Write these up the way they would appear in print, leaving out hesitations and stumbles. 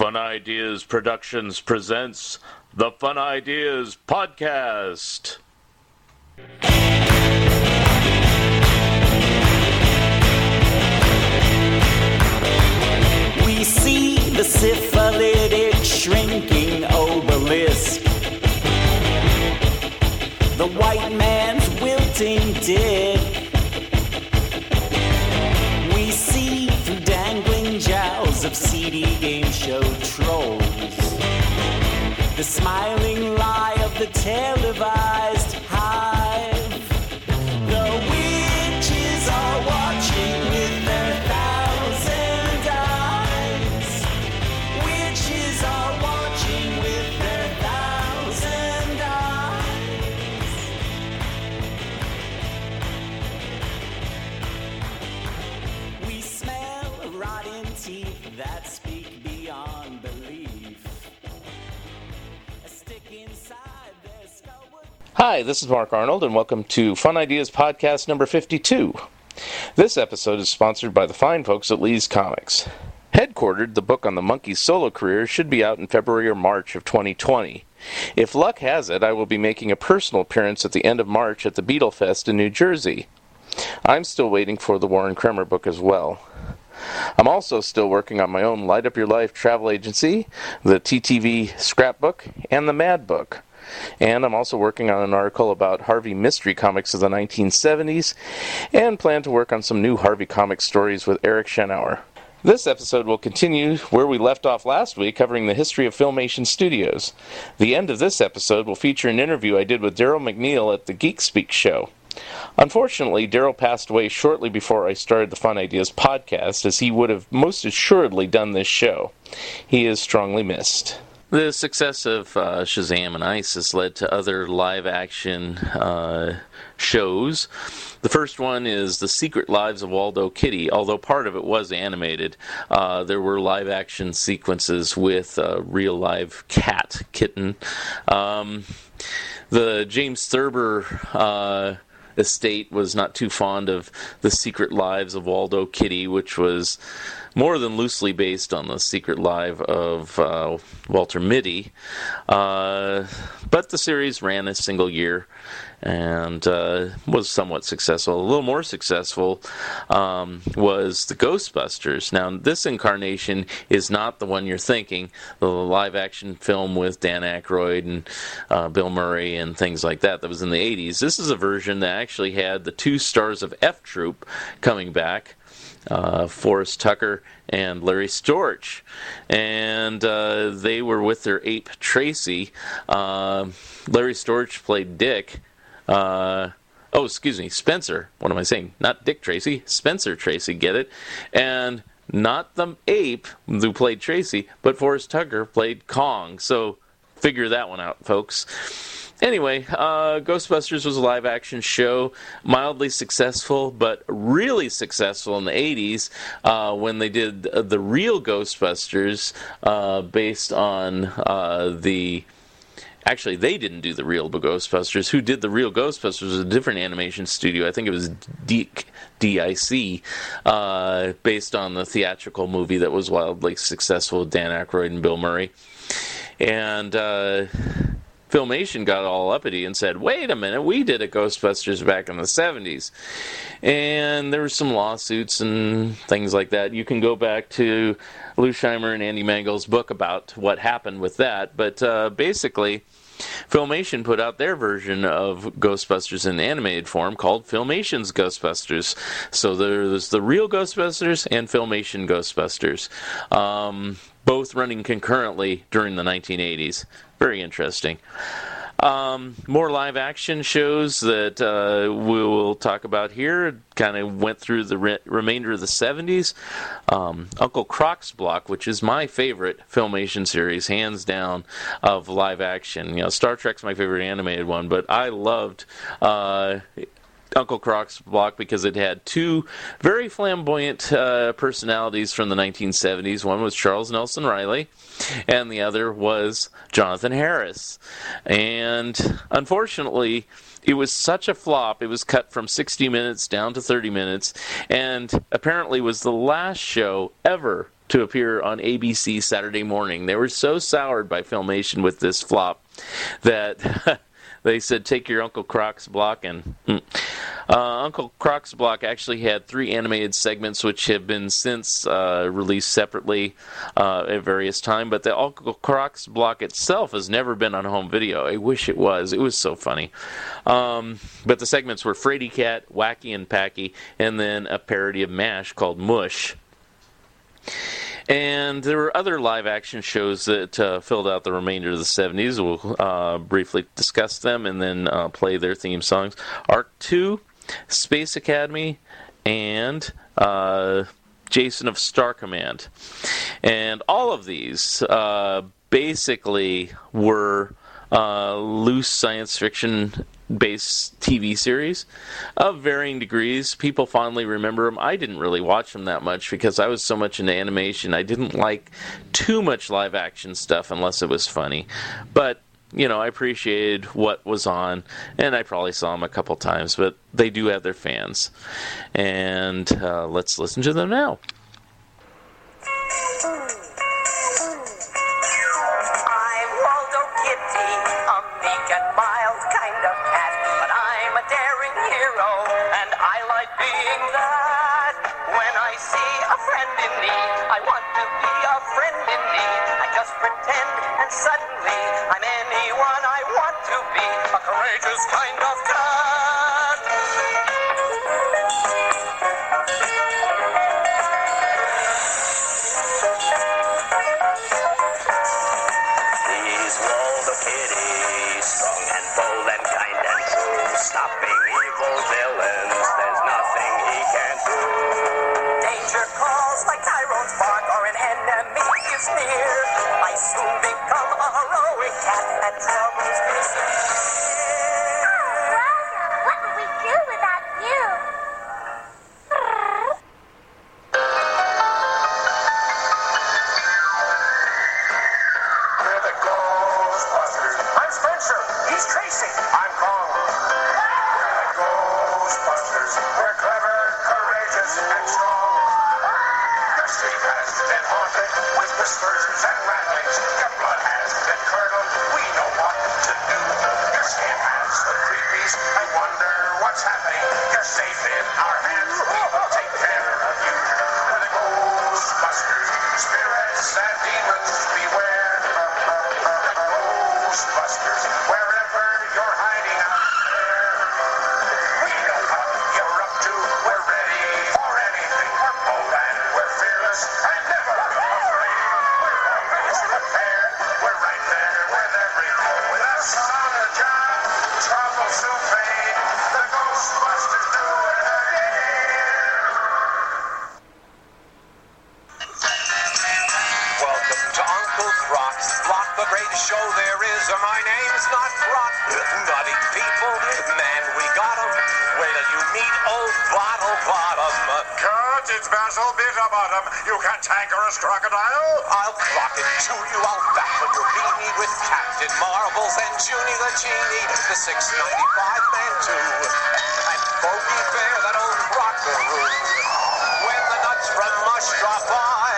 Fun Ideas Productions presents the Fun Ideas Podcast. We see the syphilitic shrinking obelisk, the white man's wilting dick. We see through dangling jowls of seedy game show trolls the smiling lie of the televised hive. The witches are watching with their thousand eyes. Witches are watching with their thousand eyes. We smell rotten teeth that speak beyond belief. A stick inside their skull would... Hi, this is Mark Arnold, and welcome to Fun Ideas Podcast number 52. This episode is sponsored by the fine folks at Lee's Comics. Headquartered, the book on the monkey's solo career should be out in February or March of 2020. If luck has it, I will be making a personal appearance at the end of March at the Beetle Fest in New Jersey. I'm still waiting for the Warren Kremer book as well. I'm also still working on my own Light Up Your Life travel agency, the TTV scrapbook, and the Mad Book. And I'm also working on an article about Harvey mystery comics of the 1970s, and plan to work on some new Harvey comic stories with Eric Schenauer. This episode will continue where we left off last week, covering the history of Filmation Studios. The end of this episode will feature an interview I did with Daryl McNeil at the Geek Speak show. Unfortunately, Daryl passed away shortly before I started the Fun Ideas podcast, as he would have most assuredly done this show. He is strongly missed. The success of Shazam and Ice has led to other live-action shows. The first one is The Secret Lives of Waldo Kitty, although part of it was animated. There were live-action sequences with a real live kitten. The James Thurber estate was not too fond of The Secret Lives of Waldo Kitty, which was more than loosely based on the secret life of Walter Mitty. But the series ran a single year and was somewhat successful. A little more successful was the Ghostbusters. Now, this incarnation is not the one you're thinking, the live-action film with Dan Aykroyd and Bill Murray and things like that was in the 80s. This is a version that actually had the two stars of F Troop coming back, Forrest Tucker and Larry Storch, and they were with their ape Tracy. Larry Storch played Dick. Spencer. What am I saying? Not Dick Tracy, Spencer Tracy, get it? And not the ape who played Tracy, but Forrest Tucker played Kong. So figure that one out, folks. Anyway, Ghostbusters was a live-action show, mildly successful, but really successful in the 80s when they did the real Ghostbusters based on the... Actually, they didn't do the real Ghostbusters. Who did the real Ghostbusters was a different animation studio. I think it was DIC, based on the theatrical movie that was wildly successful with Dan Aykroyd and Bill Murray. And Filmation got all uppity and said, wait a minute, we did a Ghostbusters back in the 70s. And there were some lawsuits and things like that. You can go back to Lou Scheimer and Andy Mangel's book about what happened with that. But basically, Filmation put out their version of Ghostbusters in animated form called Filmation's Ghostbusters. So there's the real Ghostbusters and Filmation Ghostbusters, both running concurrently during the 1980s. Very interesting. More live-action shows that we will talk about here kind of went through the remainder of the 70s. Uncle Croc's Block, which is my favorite Filmation series, hands down, of live-action. You know, Star Trek's my favorite animated one, but I loved Uncle Croc's Block because it had two very flamboyant personalities from the 1970s. One was Charles Nelson Riley, and the other was Jonathan Harris. And unfortunately, it was such a flop. It was cut from 60 minutes down to 30 minutes, and apparently was the last show ever to appear on ABC Saturday morning. They were so soured by Filmation with this flop that they said, take your Uncle Croc's block. And Uncle Croc's block actually had 3 animated segments, which have been since released separately at various times. But the Uncle Croc's block itself has never been on home video. I wish it was. It was so funny. But the segments were Frady Cat, Wacky and Packy, and then a parody of MASH called Mush. And there were other live-action shows that filled out the remainder of the 70s. We'll briefly discuss them and then play their theme songs. Arc 2, Space Academy, and Jason of Star Command. And all of these basically were loose science fiction-based TV series of varying degrees. People fondly remember them. I didn't really watch them that much because I was so much into animation. I didn't like too much live-action stuff unless it was funny. But, you know, I appreciated what was on, and I probably saw them a couple times, but they do have their fans. And let's listen to them now. You cantankerous crocodile! I'll clock it to you, I'll baffle your beanie with Captain Marbles and Junie the Genie, the 695 man too, and Bogey Bear, that old rockaroo. When the nuts from Mush drop by,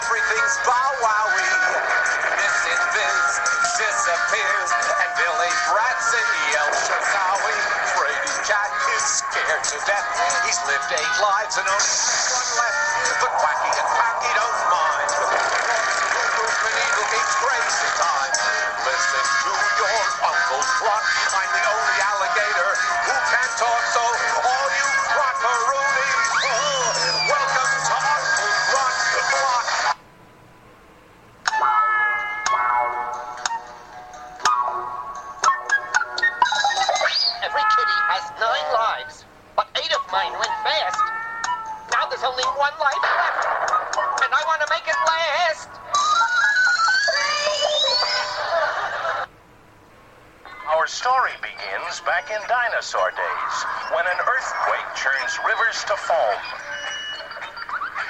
everything's bow-wowie. Mrs. Biz disappears, and Billy Bratson yells Shazowie. Frady Cat is scared to death. He's lived 8 lives and only one left. But Wacky and Packy don't mind. Eagle keeps crazy time. Listen to your Uncle Croc. I'm the only alligator who can talk, so all you crockaroonies, welcome to Uncle Croc the Block. Every kitty has 9 lives, but 8 of mine went fast. Now there's only 1 life left, and I want to make it last. Our story begins back in dinosaur days, when an earthquake turns rivers to foam.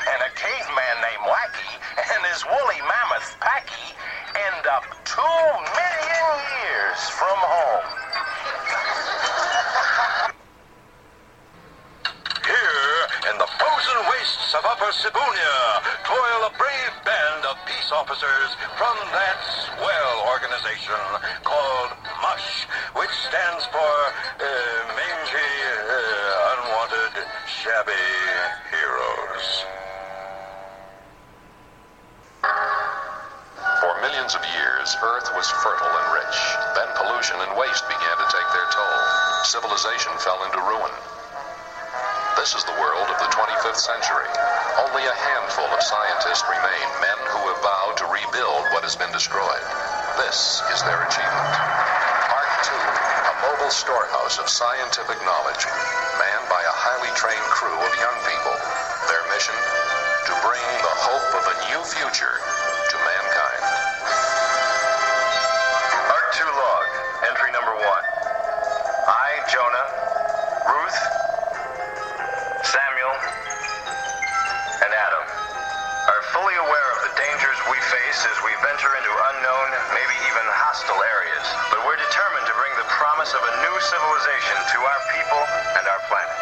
And a caveman named Wacky and his woolly mammoth Packy end up 2 million years from home. In the frozen wastes of Upper Sibunia toil a brave band of peace officers from that swell organization called MUSH, which stands for Mangy, Unwanted, Shabby Heroes. For millions of years, Earth was fertile and rich. Then pollution and waste began to take their toll. Civilization fell into ruin. This is the world of the 25th century. Only a handful of scientists remain, men who have vowed to rebuild what has been destroyed. This is their achievement. Ark 2, a mobile storehouse of scientific knowledge, manned by a highly trained crew of young people. Their mission? To bring the hope of a new future to mankind. Ark 2 log, entry number 1. I, Jonah, Ruth, Samuel, and Adam are fully aware of the dangers we face as we venture into unknown, maybe even hostile areas. But we're determined to bring the promise of a new civilization to our people and our planet.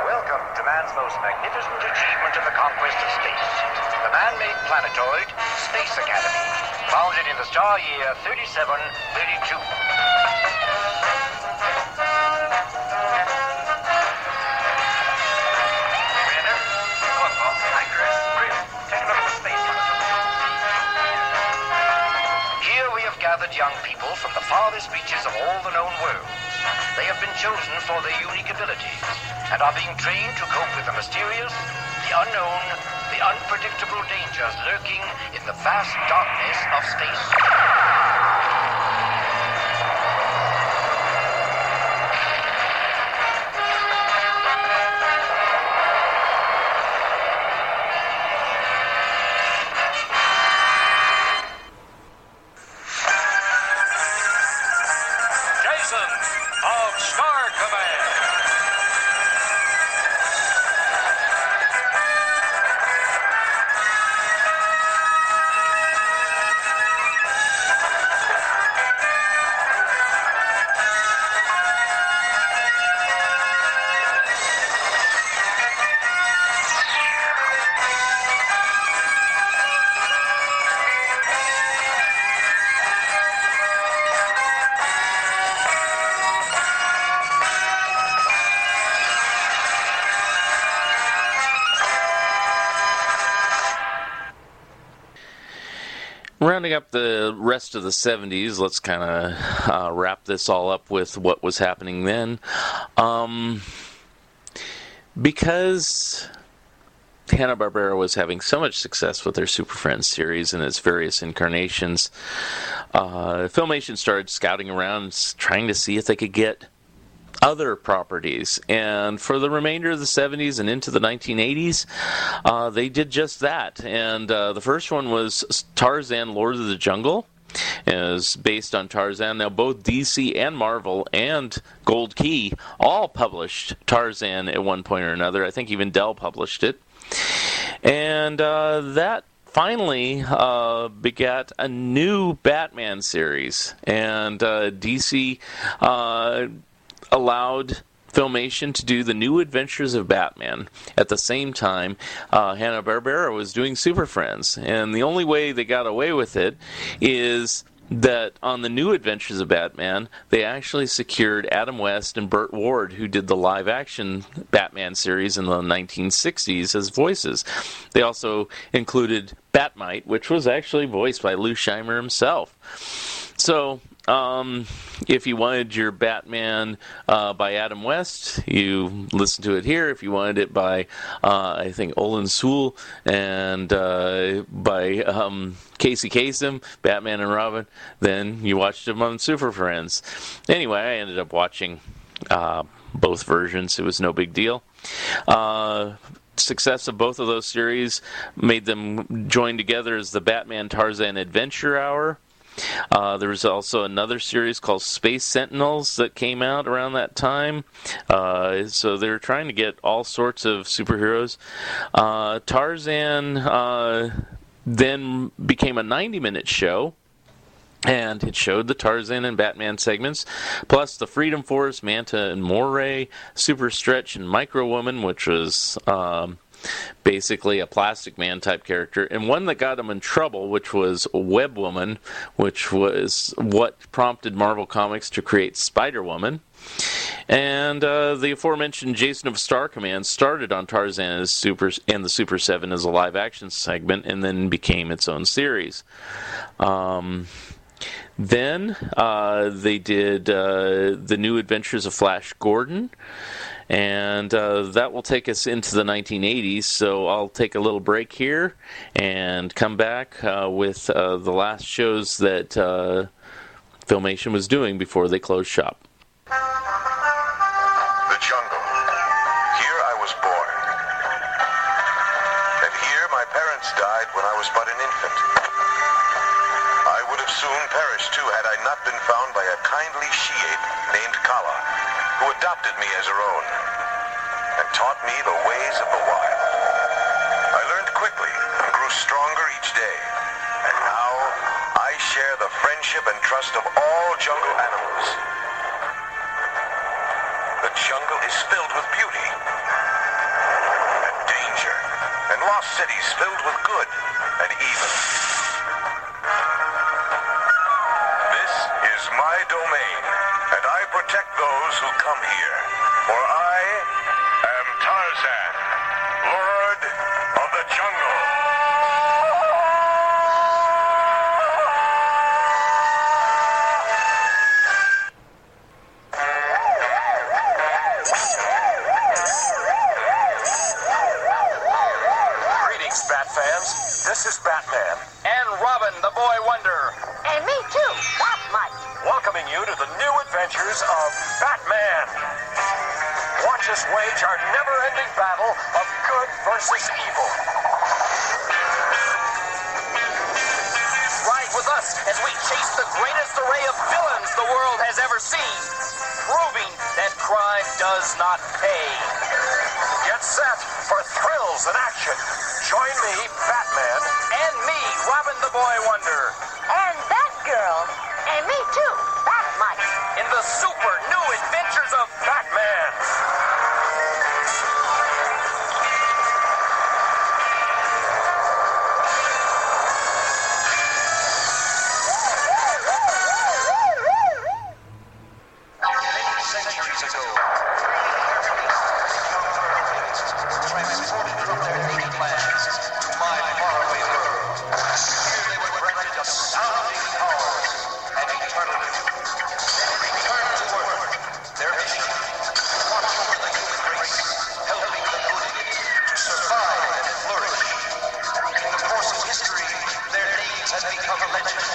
Welcome to man's most magnificent achievement in the conquest of space. The man-made planetoid, Space Academy, founded in the star year 3732. Commander, Corporal, Anchorage, Bridge, take a look at the space telescope. Here we have gathered young people from the farthest reaches of all the known worlds. They have been chosen for their unique abilities and are being trained to cope with the mysterious, the unknown, the unpredictable dangers lurking in the vast darkness of space. Jason of Star Command. Rounding up the rest of the 70s, let's kind of wrap this all up with what was happening then. Because Hanna-Barbera was having so much success with their Super Friends series and its various incarnations, Filmation started scouting around, trying to see if they could get other properties. And for the remainder of the 70s and into the 1980s, they did just that. And the first one was Tarzan, Lord of the Jungle. It was based on Tarzan. Now, both DC and Marvel and Gold Key all published Tarzan at one point or another. I think even Dell published it. And that finally begat a new Batman series. And DC allowed Filmation to do the New Adventures of Batman. At the same time, Hanna-Barbera was doing Super Friends. And the only way they got away with it is that on the New Adventures of Batman, they actually secured Adam West and Burt Ward, who did the live-action Batman series in the 1960s, as voices. They also included Batmite, which was actually voiced by Lou Scheimer himself. So, if you wanted your Batman by Adam West, you listen to it here. If you wanted it by, I think, Olin Sewell and by Casey Kasem, Batman and Robin, then you watched them on Super Friends. Anyway, I ended up watching both versions. It was no big deal. Success of both of those series made them join together as the Batman Tarzan Adventure Hour. There was also another series called Space Sentinels that came out around that time. So they were trying to get all sorts of superheroes. Tarzan then became a 90-minute show. And it showed the Tarzan and Batman segments, plus the Freedom Force, Manta and Moray, Super Stretch and Micro Woman, which was basically a Plastic Man type character, and one that got him in trouble, which was Web Woman, which was what prompted Marvel Comics to create Spider-Woman. And the aforementioned Jason of Star Command started on Tarzan and the Super 7 as a live-action segment, and then became its own series. Then they did The New Adventures of Flash Gordon, and that will take us into the 1980s, so I'll take a little break here and come back with the last shows that Filmation was doing before they closed shop. The jungle. Here I was born. And here my parents died when I was but an infant. I would have soon perished too had I not been found by a kindly she-ape named Kala, who adopted me as her own and taught me the ways of the wild. I learned quickly and grew stronger each day, and now I share the friendship and trust of all jungle animals. The jungle is filled with beauty and danger, and lost cities filled with good and evil. This is my domain, and I protect those who come here, for I am Tarzan, Lord of the Jungle. Greetings, Bat fans. This is Batman. And Robin, the Boy Wonder. And me too, Bat-Mite. Welcoming you to the new adventures of Batman. Watch us wage our never-ending battle of good versus evil. Ride with us as we chase the greatest array of villains the world has ever seen, proving that crime does not pay. Get set for thrills and action. Join me, Batman, and me, Robin the Boy Wonder, And Batgirl. And me too, Bat-Mite. in the super new adventures of Batman. Many centuries ago, transported from their native lands to my faraway world. Here they were granted astounding powers and eternity. Then return to Earth, their mission, watch over the human race, helping the good in it to survive and flourish. In the course of history, their names have become legend.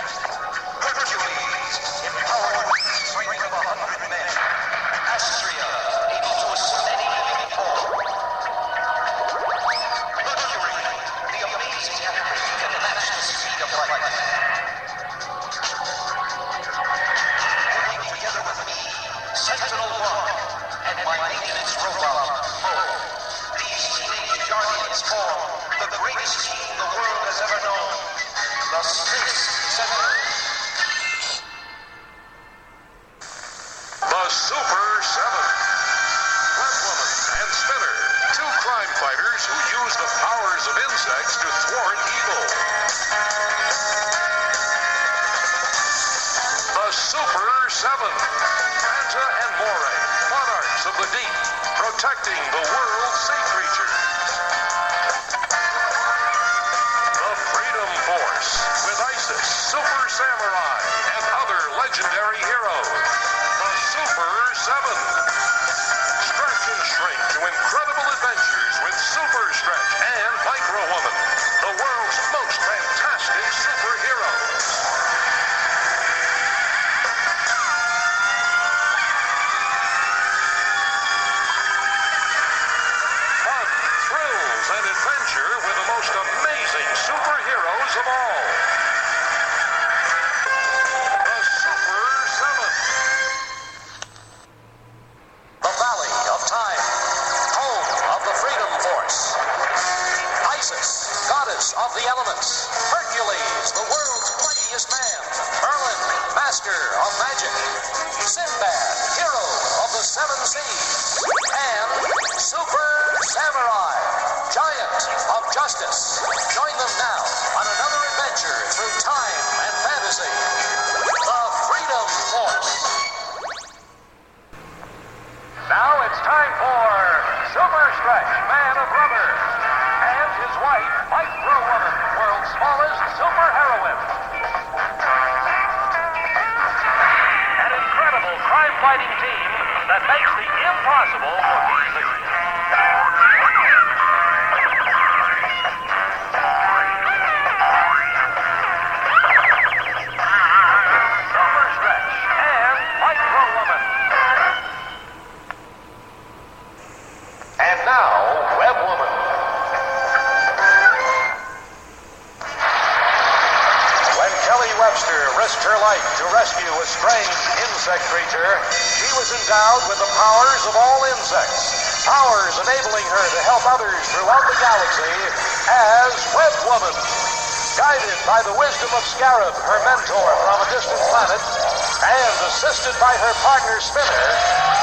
Hercules, empowered with the strength of 100 men. Astrea, able to assume any living form. Mercury, the amazing athlete who can match the speed of light. Working together with me, Sentinel-1, and my maintenance robot, Mo. These teenage guardians form the greatest team the world has ever known. The Space Sentinels. The Super 7. Batwoman and Spinner, two crime fighters who use the powers of insects to thwart evil. The Super 7. Manta and Moray, monarchs of the deep, protecting the world's sea creatures. The Freedom Force, with Isis, Super Samurai, and other legendary heroes. The Super 7. Stretch and shrink to incredible adventures with Super Stretch and Micro Woman, the world's most fantastic superheroes. Fun, thrills, and adventure with the most amazing superheroes of all. The Super 7. The Valley of Time, home of the Freedom Force. Isis, goddess of the Seas, and Super Samurai, Giant of Justice. Join them now on another adventure through time and fantasy. The Freedom Force. Now it's time for Super Stretch, Man of Rubber, and his wife, Micro Woman, world's smallest super heroine. An incredible crime-fighting team that makes the impossible look easy. Super Stretch and Micro Woman. And now, Web Woman. When Kelly Webster risked her life to rescue a strange insect creature, she was endowed with the powers of all insects, powers enabling her to help others throughout the galaxy as Web Woman. Guided by the wisdom of Scarab, her mentor from a distant planet, and assisted by her partner Spinner,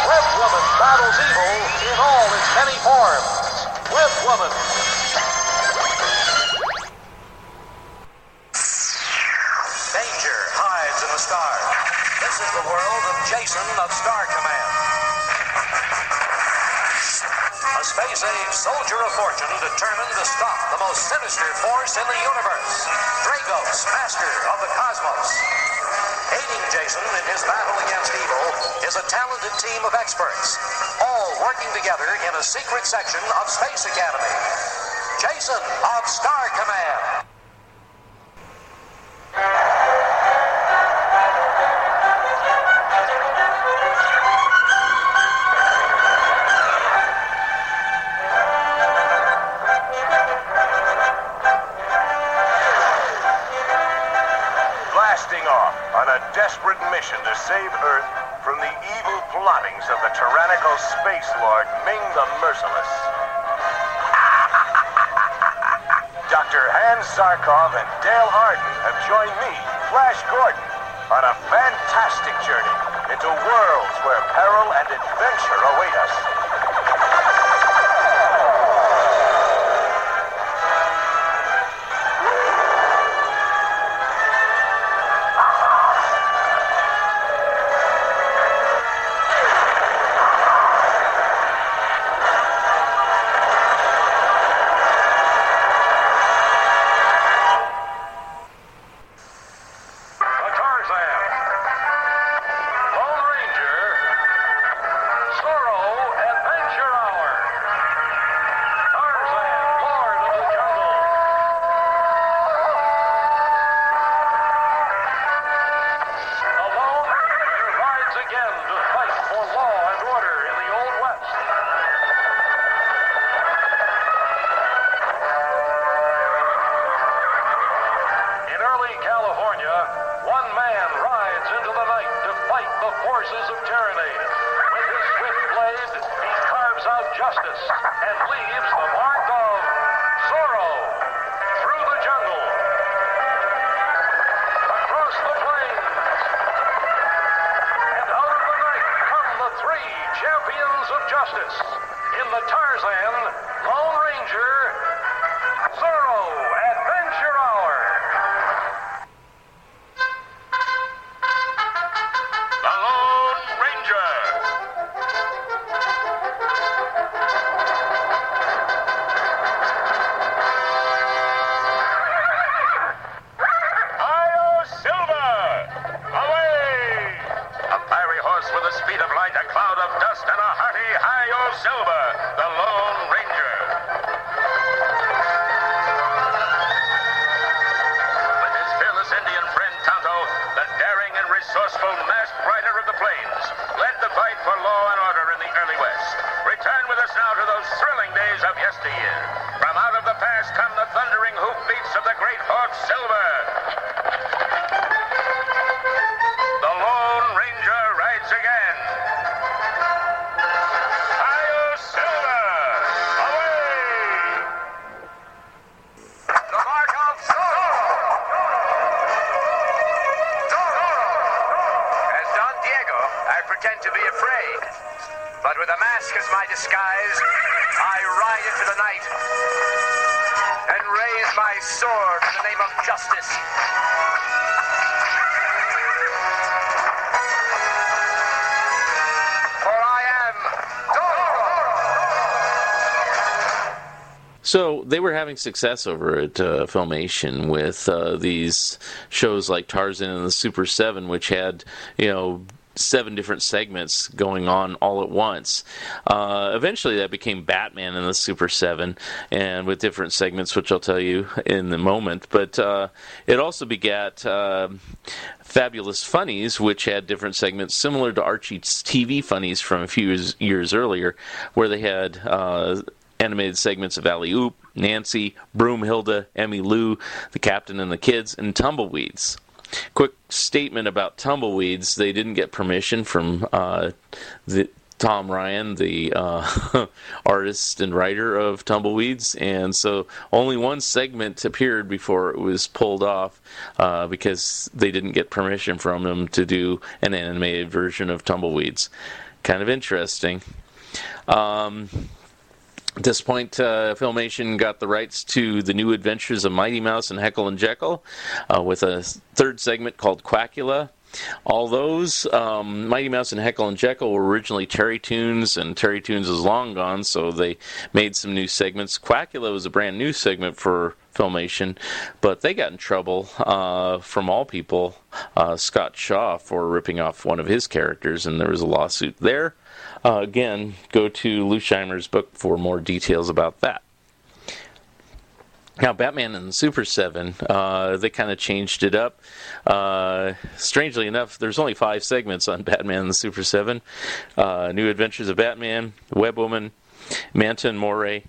Web Woman battles evil in all its many forms. Web Woman. Danger hides in the stars. This is the world of Jason of Star Command. A space-age soldier of fortune determined to stop the most sinister force in the universe, Dragos, master of the cosmos. Aiding Jason in his battle against evil is a talented team of experts, all working together in a secret section of Space Academy. Jason of Star Command. Blasting off on a desperate mission to save Earth from the evil plottings of the tyrannical space lord Ming the Merciless. Dr. Hans Zarkov and Dale Arden have joined me, Flash Gordon, on a fantastic journey into worlds where peril and adventure await us. pretend to be afraid. But with a mask as my disguise, I ride into the night and raise my sword in the name of justice. For I am Zorro! So they were having success over at Filmation with these shows like Tarzan and the Super 7, which had, 7 different segments going on all at once. Eventually that became Batman and the Super 7, and with different segments, which I'll tell you in a moment. But it also begat Fabulous Funnies, which had different segments similar to Archie's TV Funnies from a few years earlier, where they had animated segments of Alley Oop, Nancy, Broomhilda, Emmy Lou, the Captain and the Kids, and Tumbleweeds. Quick statement about Tumbleweeds: they didn't get permission from Tom Ryan, the artist and writer of Tumbleweeds, and so only one segment appeared before it was pulled off because they didn't get permission from him to do an animated version of Tumbleweeds. Kind of interesting. At this point, Filmation got the rights to the New Adventures of Mighty Mouse and Heckle and Jekyll with a third segment called Quackula. All those, Mighty Mouse and Heckle and Jekyll were originally Terrytoons, and Terrytoons is long gone, so they made some new segments. Quackula was a brand new segment for Filmation, but they got in trouble from all people, Scott Shaw, for ripping off one of his characters, and there was a lawsuit there. Again, go to Lou Scheimer's book for more details about that. Now, Batman and the Super 7, they kind of changed it up. Strangely enough, there's only 5 segments on Batman and the Super 7. New Adventures of Batman, Webwoman, Manta and Moray,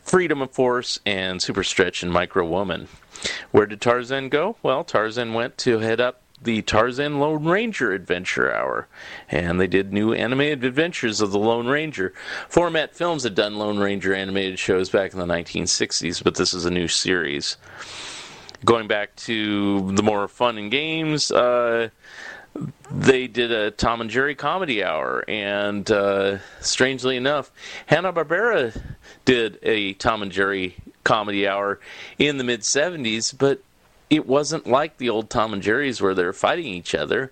Freedom of Force, and Super Stretch and Micro Woman. Where did Tarzan go? Well, Tarzan went to head up the Tarzan Lone Ranger Adventure Hour, and they did new animated adventures of the Lone Ranger. Format Films had done Lone Ranger animated shows back in the 1960s, but this is a new series. Going back to the more fun and games, they did a Tom and Jerry comedy hour, and strangely enough, Hanna-Barbera did a Tom and Jerry comedy hour in the mid-70s, but it wasn't like the old Tom and Jerry's where they're fighting each other.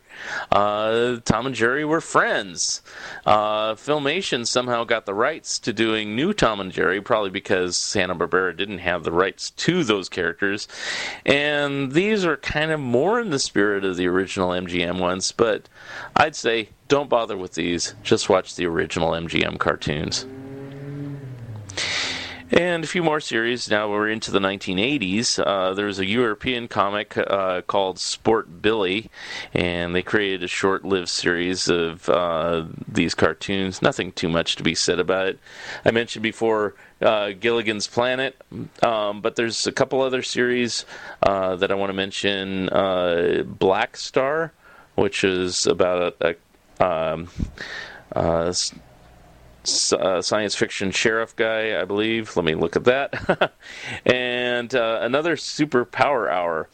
Tom and Jerry were friends. Filmation somehow got the rights to doing new Tom and Jerry, probably because Hanna-Barbera didn't have the rights to those characters. And these are kind of more in the spirit of the original MGM ones, but I'd say don't bother with these. Just watch the original MGM cartoons. And a few more series. Now we're into the 1980s. There was a European comic called Sport Billy, and they created a short-lived series of these cartoons. Nothing too much to be said about it. I mentioned before Gilligan's Planet, but there's a couple other series that I want to mention. Black Star, which is about a science fiction sheriff guy, I believe. Let me look at that. And another superpower hour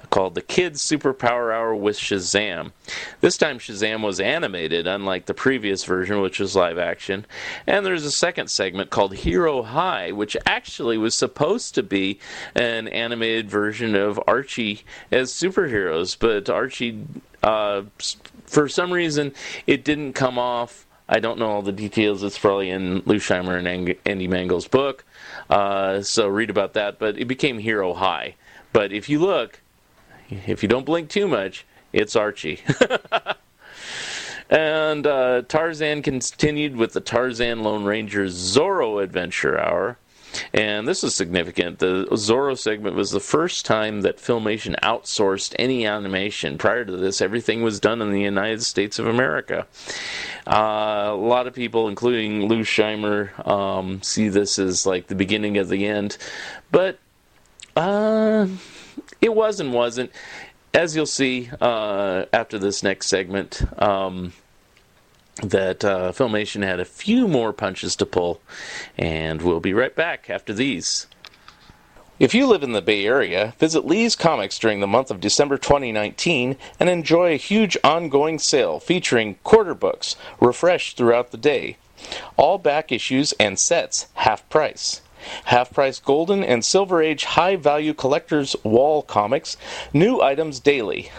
called the Kids Superpower Hour with Shazam. This time Shazam was animated, unlike the previous version, which was live action. And there's a second segment called Hero High, which actually was supposed to be an animated version of Archie as superheroes, but Archie, for some reason, it didn't come off. I don't know all the details. It's probably in Lou Scheimer and Andy Mangel's book, so read about that. But it became Hero High. But if you look, if you don't blink too much, it's Archie. And Tarzan continued with the Tarzan Lone Ranger Zorro Adventure Hour. And this is significant. The Zorro segment was the first time that Filmation outsourced any animation. Prior to this, everything was done in the United States of America. A lot of people, including Lou Scheimer, see this as like the beginning of the end. But it was and wasn't. As you'll see after this next segment, that Filmation had a few more punches to pull, and we'll be right back after these. If you live in the Bay Area, visit Lee's Comics during the month of December 2019 and enjoy a huge ongoing sale featuring quarter books, refreshed throughout the day. All back issues and sets, half price. Half price Golden and Silver Age high value collector's wall comics, new items daily.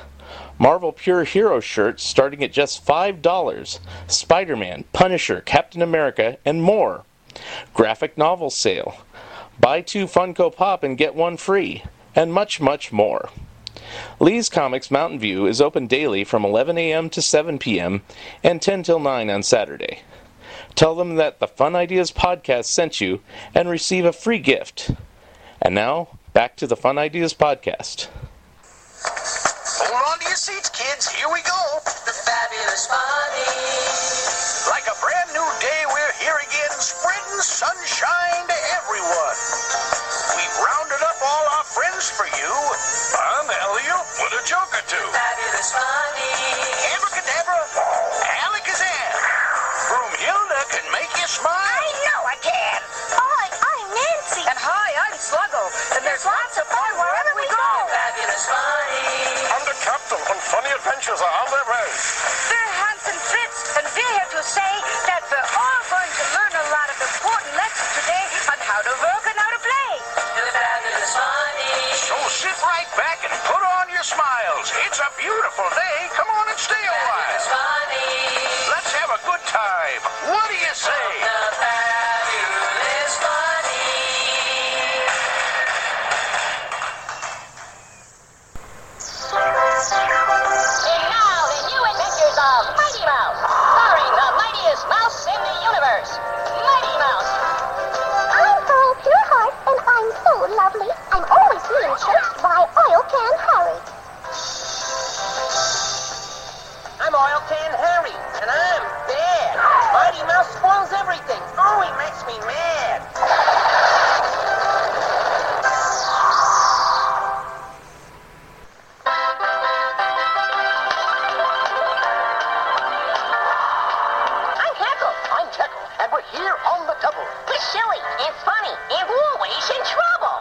Marvel Pure Hero shirts starting at just $5. Spider-Man, Punisher, Captain America, and more. Graphic novel sale. Buy 2 Funko Pop and get 1 free. And much, much more. Lee's Comics Mountain View is open daily from 11 a.m. to 7 p.m. and 10 till 9 on Saturday. Tell them that the Fun Ideas Podcast sent you and receive a free gift. And now, back to the Fun Ideas Podcast. Hold on to your seats, kids. Here we go. The Fabulous Funnies. Like a brand new day, we're here again, spreading sunshine to everyone. We've rounded up all our friends for you. I'm Elliot with a joke or two. Fabulous Funnies. Abracadabra, Alakazam. Broomhilda can make you smile. I know I can. Hi, I'm Nancy. And hi, I'm Sluggo. And there's lots of fun wherever we go. Fabulous Funnies. I'm the captain, and funny adventures are on their way. We're Hans and Fritz, and we're here to say that we're all going to learn a lot of important lessons today on how to work and how to play. The Fabulous Funnies. So sit right back and put on your smiles. It's a beautiful day. Come on and stay a while. Funnies. Let's have a good time. What do you say? The Fabulous Funnies. And now, the new adventures of Mighty Mouse, starring the mightiest mouse in the universe, Mighty Mouse. I'm Pearl Pureheart, and I'm so lovely. I'm always being chased by Oil Can Harry. I'm Oil Can Harry, and I'm bad. Mighty Mouse spoils everything. Oh, he makes me mad. I'm Heckle. I'm Jekyll, and we're here on the double. We're silly and funny and always in trouble.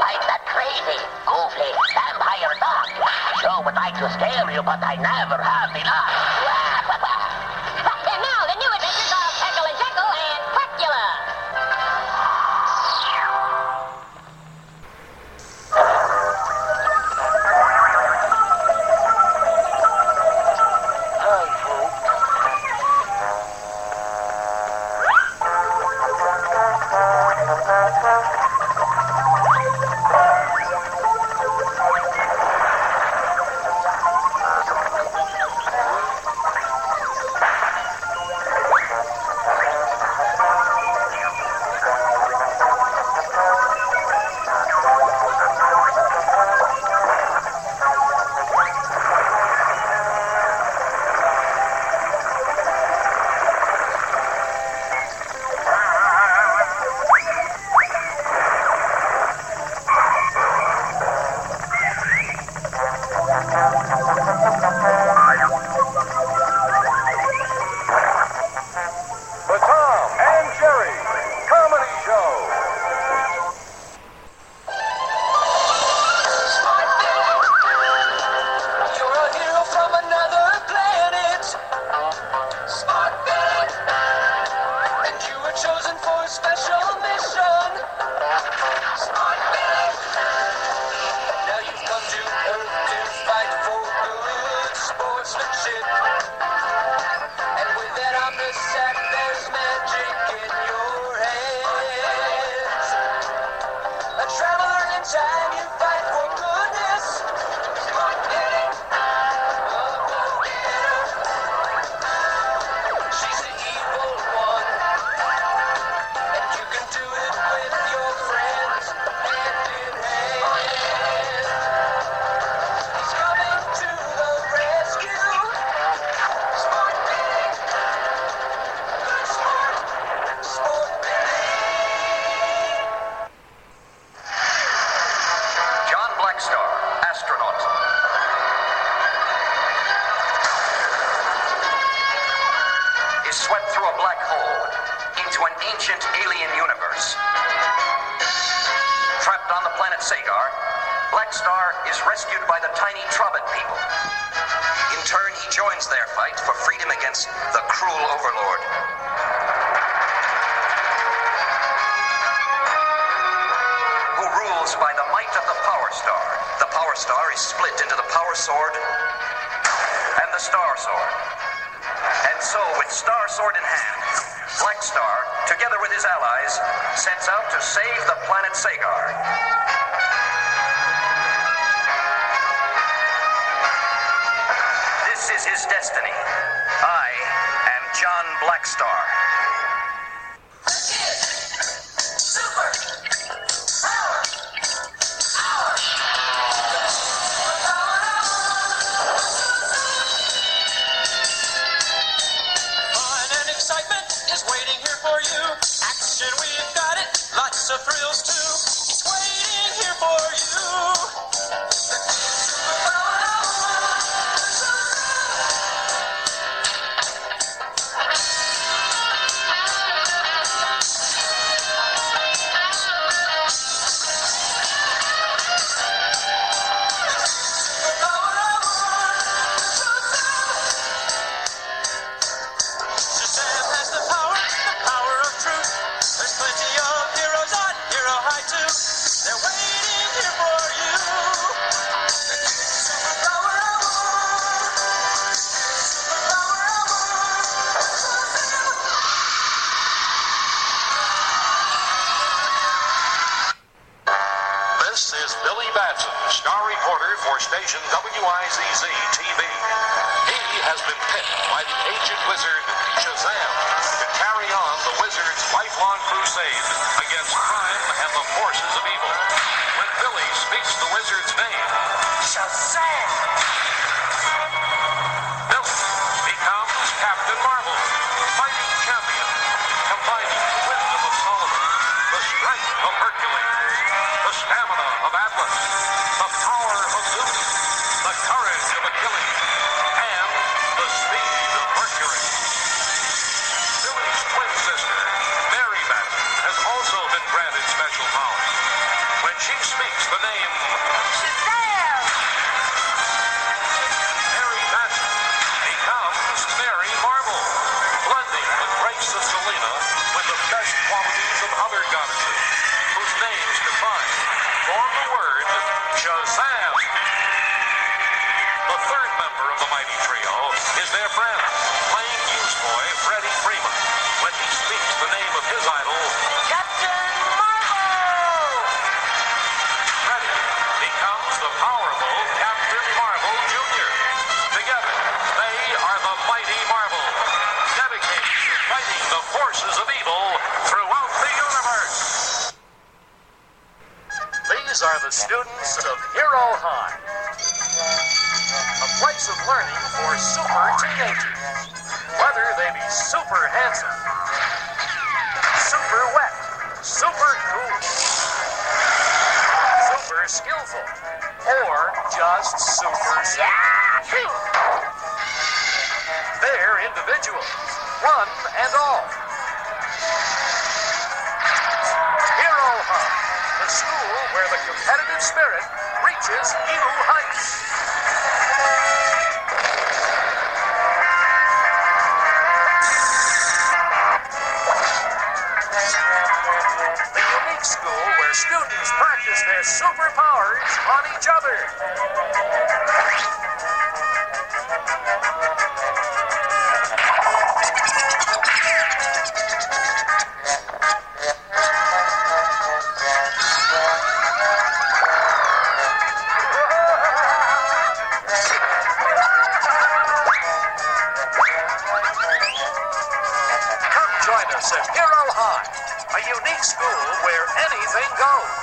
I'm that crazy, goofy, vampire dog. Sure would like to scare you, but I never have the luck. And now, the new adventures of Heckle and Jekyll and Quackula. Hi, folks. The Tom and Jerry Comedy Show. You're a hero from another planet. Smart Billy. And you were chosen for a special mission. Smart Billy. Now you've come to Earth to fight for good sportsmanship. And with that omnisac, there's magic in your hands. A traveler in time, you fight for goodness. Smart Billy. She's the evil one, and you can do it with your friends, hand in hand. He's coming to the rescue. Smart Billy, good sport Billy. John Blackstar, astronaut. Is swept through a black hole into an ancient alien universe. universe. Trapped on the planet Sagar, Black Star is rescued by the tiny Trobit people. In turn, he joins their fight for freedom against the cruel overlord. Who rules by the might of the Power Star. The Power Star is split into the Power Sword and the Star Sword. And so, with Star Sword in hand, Black Star, together with his allies, sets out to save the planet Sagar. This is his destiny. I am John Blackstar. Thrills too. It's waiting here for you. Shazam has the power of truth. There's plenty of heroes on Hero High too. They're waiting here for you. Superpower hour. Superpower hour. This is Billy Batson, star reporter for station WIZZ TV. He has been picked by the ancient wizard Shazam to carry on the wizard's lifelong crusade against crime and the forces of evil. When Billy speaks the wizard's name, Shazam! Billy becomes Captain Marvel, fighting champion, combining the wisdom of Solomon, the strength of Hercules, the stamina of Atlas, the power of Zeus, the courage of Achilles, and the speed of Mercury. Billy's twin sister, Mary Batson, has also been granted special powers. When she speaks the name Shazam! Mary Batson becomes Mary Marvel, blending the grace of Selena with the best qualities of other goddesses, whose names combined form the word Shazam. The third member of the mighty trio is their friend, playing newsboy Freddie Freeman, when he speaks the name of his idol, Captain Marvel! Freddie becomes the powerful Captain Marvel Jr. Together, they are the Mighty Marvel, dedicated to fighting the forces of evil throughout the universe. These are the students of Hero High, a place of learning for super teenagers. Whether they be super handsome, super wet, super cool, super skillful, or just super smart. They're individuals, one and all. Hero High, the school where the competitive spirit reaches new heights. The unique school where students practice their superpowers on each other. Come join us at Hero High, a unique school where anything goes.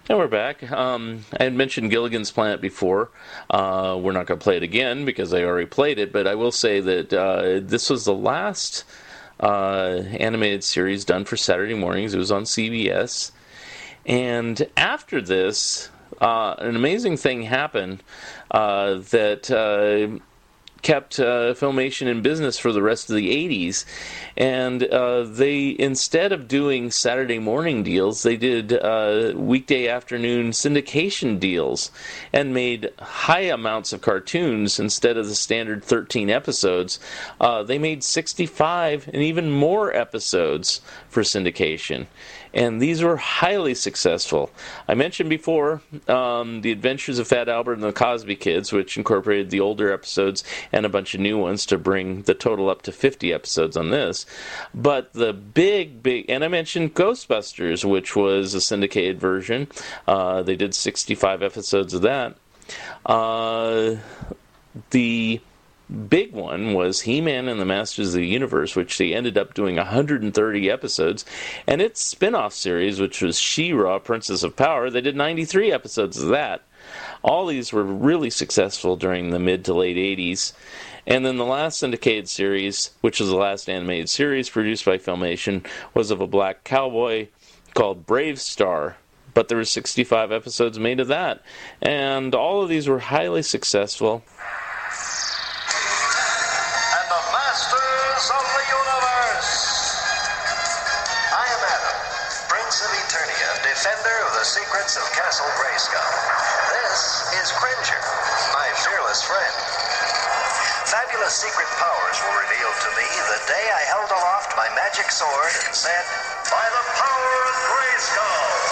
And we're back. I had mentioned Gilligan's Planet before. We're not going to play it again because I already played it, but I will say that this was the last animated series done for Saturday mornings. It was on CBS. And after this, an amazing thing happened that kept Filmation in business for the rest of the 80s. And they, instead of doing Saturday morning deals, they did weekday afternoon syndication deals and made high amounts of cartoons instead of the standard 13 episodes. They made 65 and even more episodes for syndication. And these were highly successful. I mentioned before The Adventures of Fat Albert and the Cosby Kids, which incorporated the older episodes and a bunch of new ones to bring the total up to 50 episodes on this. But the big, and I mentioned Ghostbusters, which was a syndicated version. They did 65 episodes of that. The big one was He-Man and the Masters of the Universe, which they ended up doing 130 episodes, and its spin-off series, which was She-Ra, Princess of Power, they did 93 episodes of that. All these were really successful during the mid to late 80s. And then the last syndicated series, which was the last animated series produced by Filmation, was of a black cowboy called Brave Star. But there were 65 episodes made of that. And all of these were highly successful. Of the universe. I am Adam, Prince of Eternia, defender of the secrets of Castle Grayskull. This is Cringer, my fearless friend. Fabulous secret powers were revealed to me the day I held aloft my magic sword and said, "By the power of Grayskull."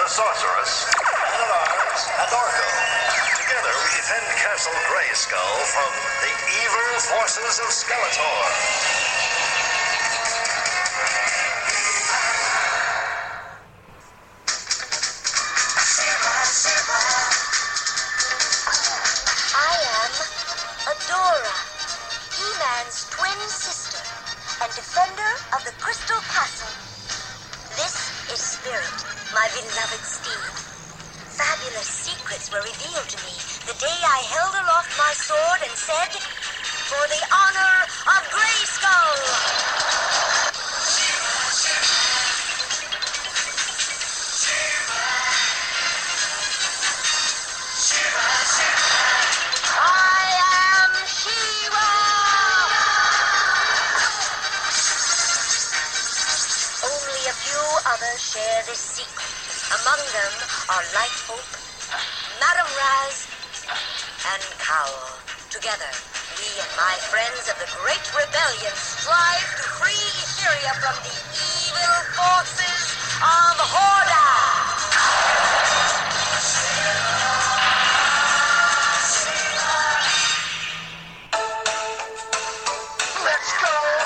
Sorceress, Man-at-Arms, and Orko. Together we defend Castle Grayskull from the evil forces of Skeletor. I am Adora, He-Man's twin sister and defender of the Crystal Castle. This is Spirit, my beloved steed. Fabulous secrets were revealed to me the day I held aloft my sword and said, "For the honor of Grayskull!" I am She-Ra! Only a few others share this secret. Among them are Light Hope, Madame Raz, and Cowl. Together, we and my friends of the Great Rebellion strive to free Etheria from the evil forces of Horda. Let's go! Let's go!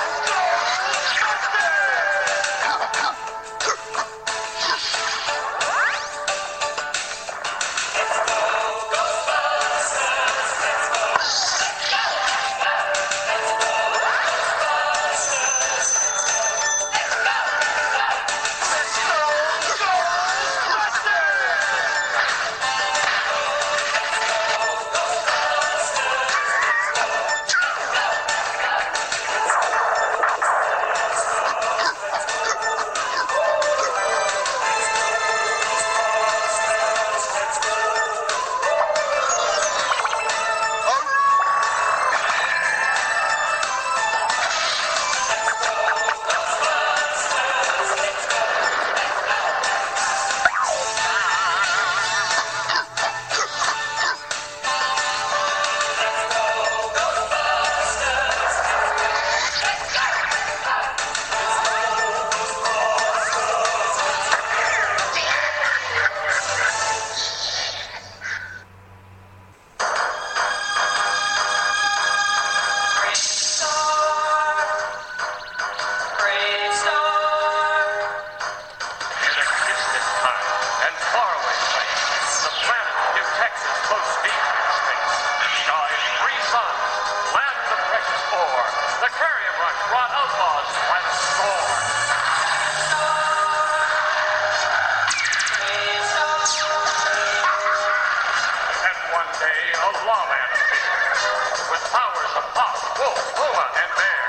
Rush brought outlaws by the score. And one day, a lawman appeared with powers of Hawk, Wolf, Puma, and Bear.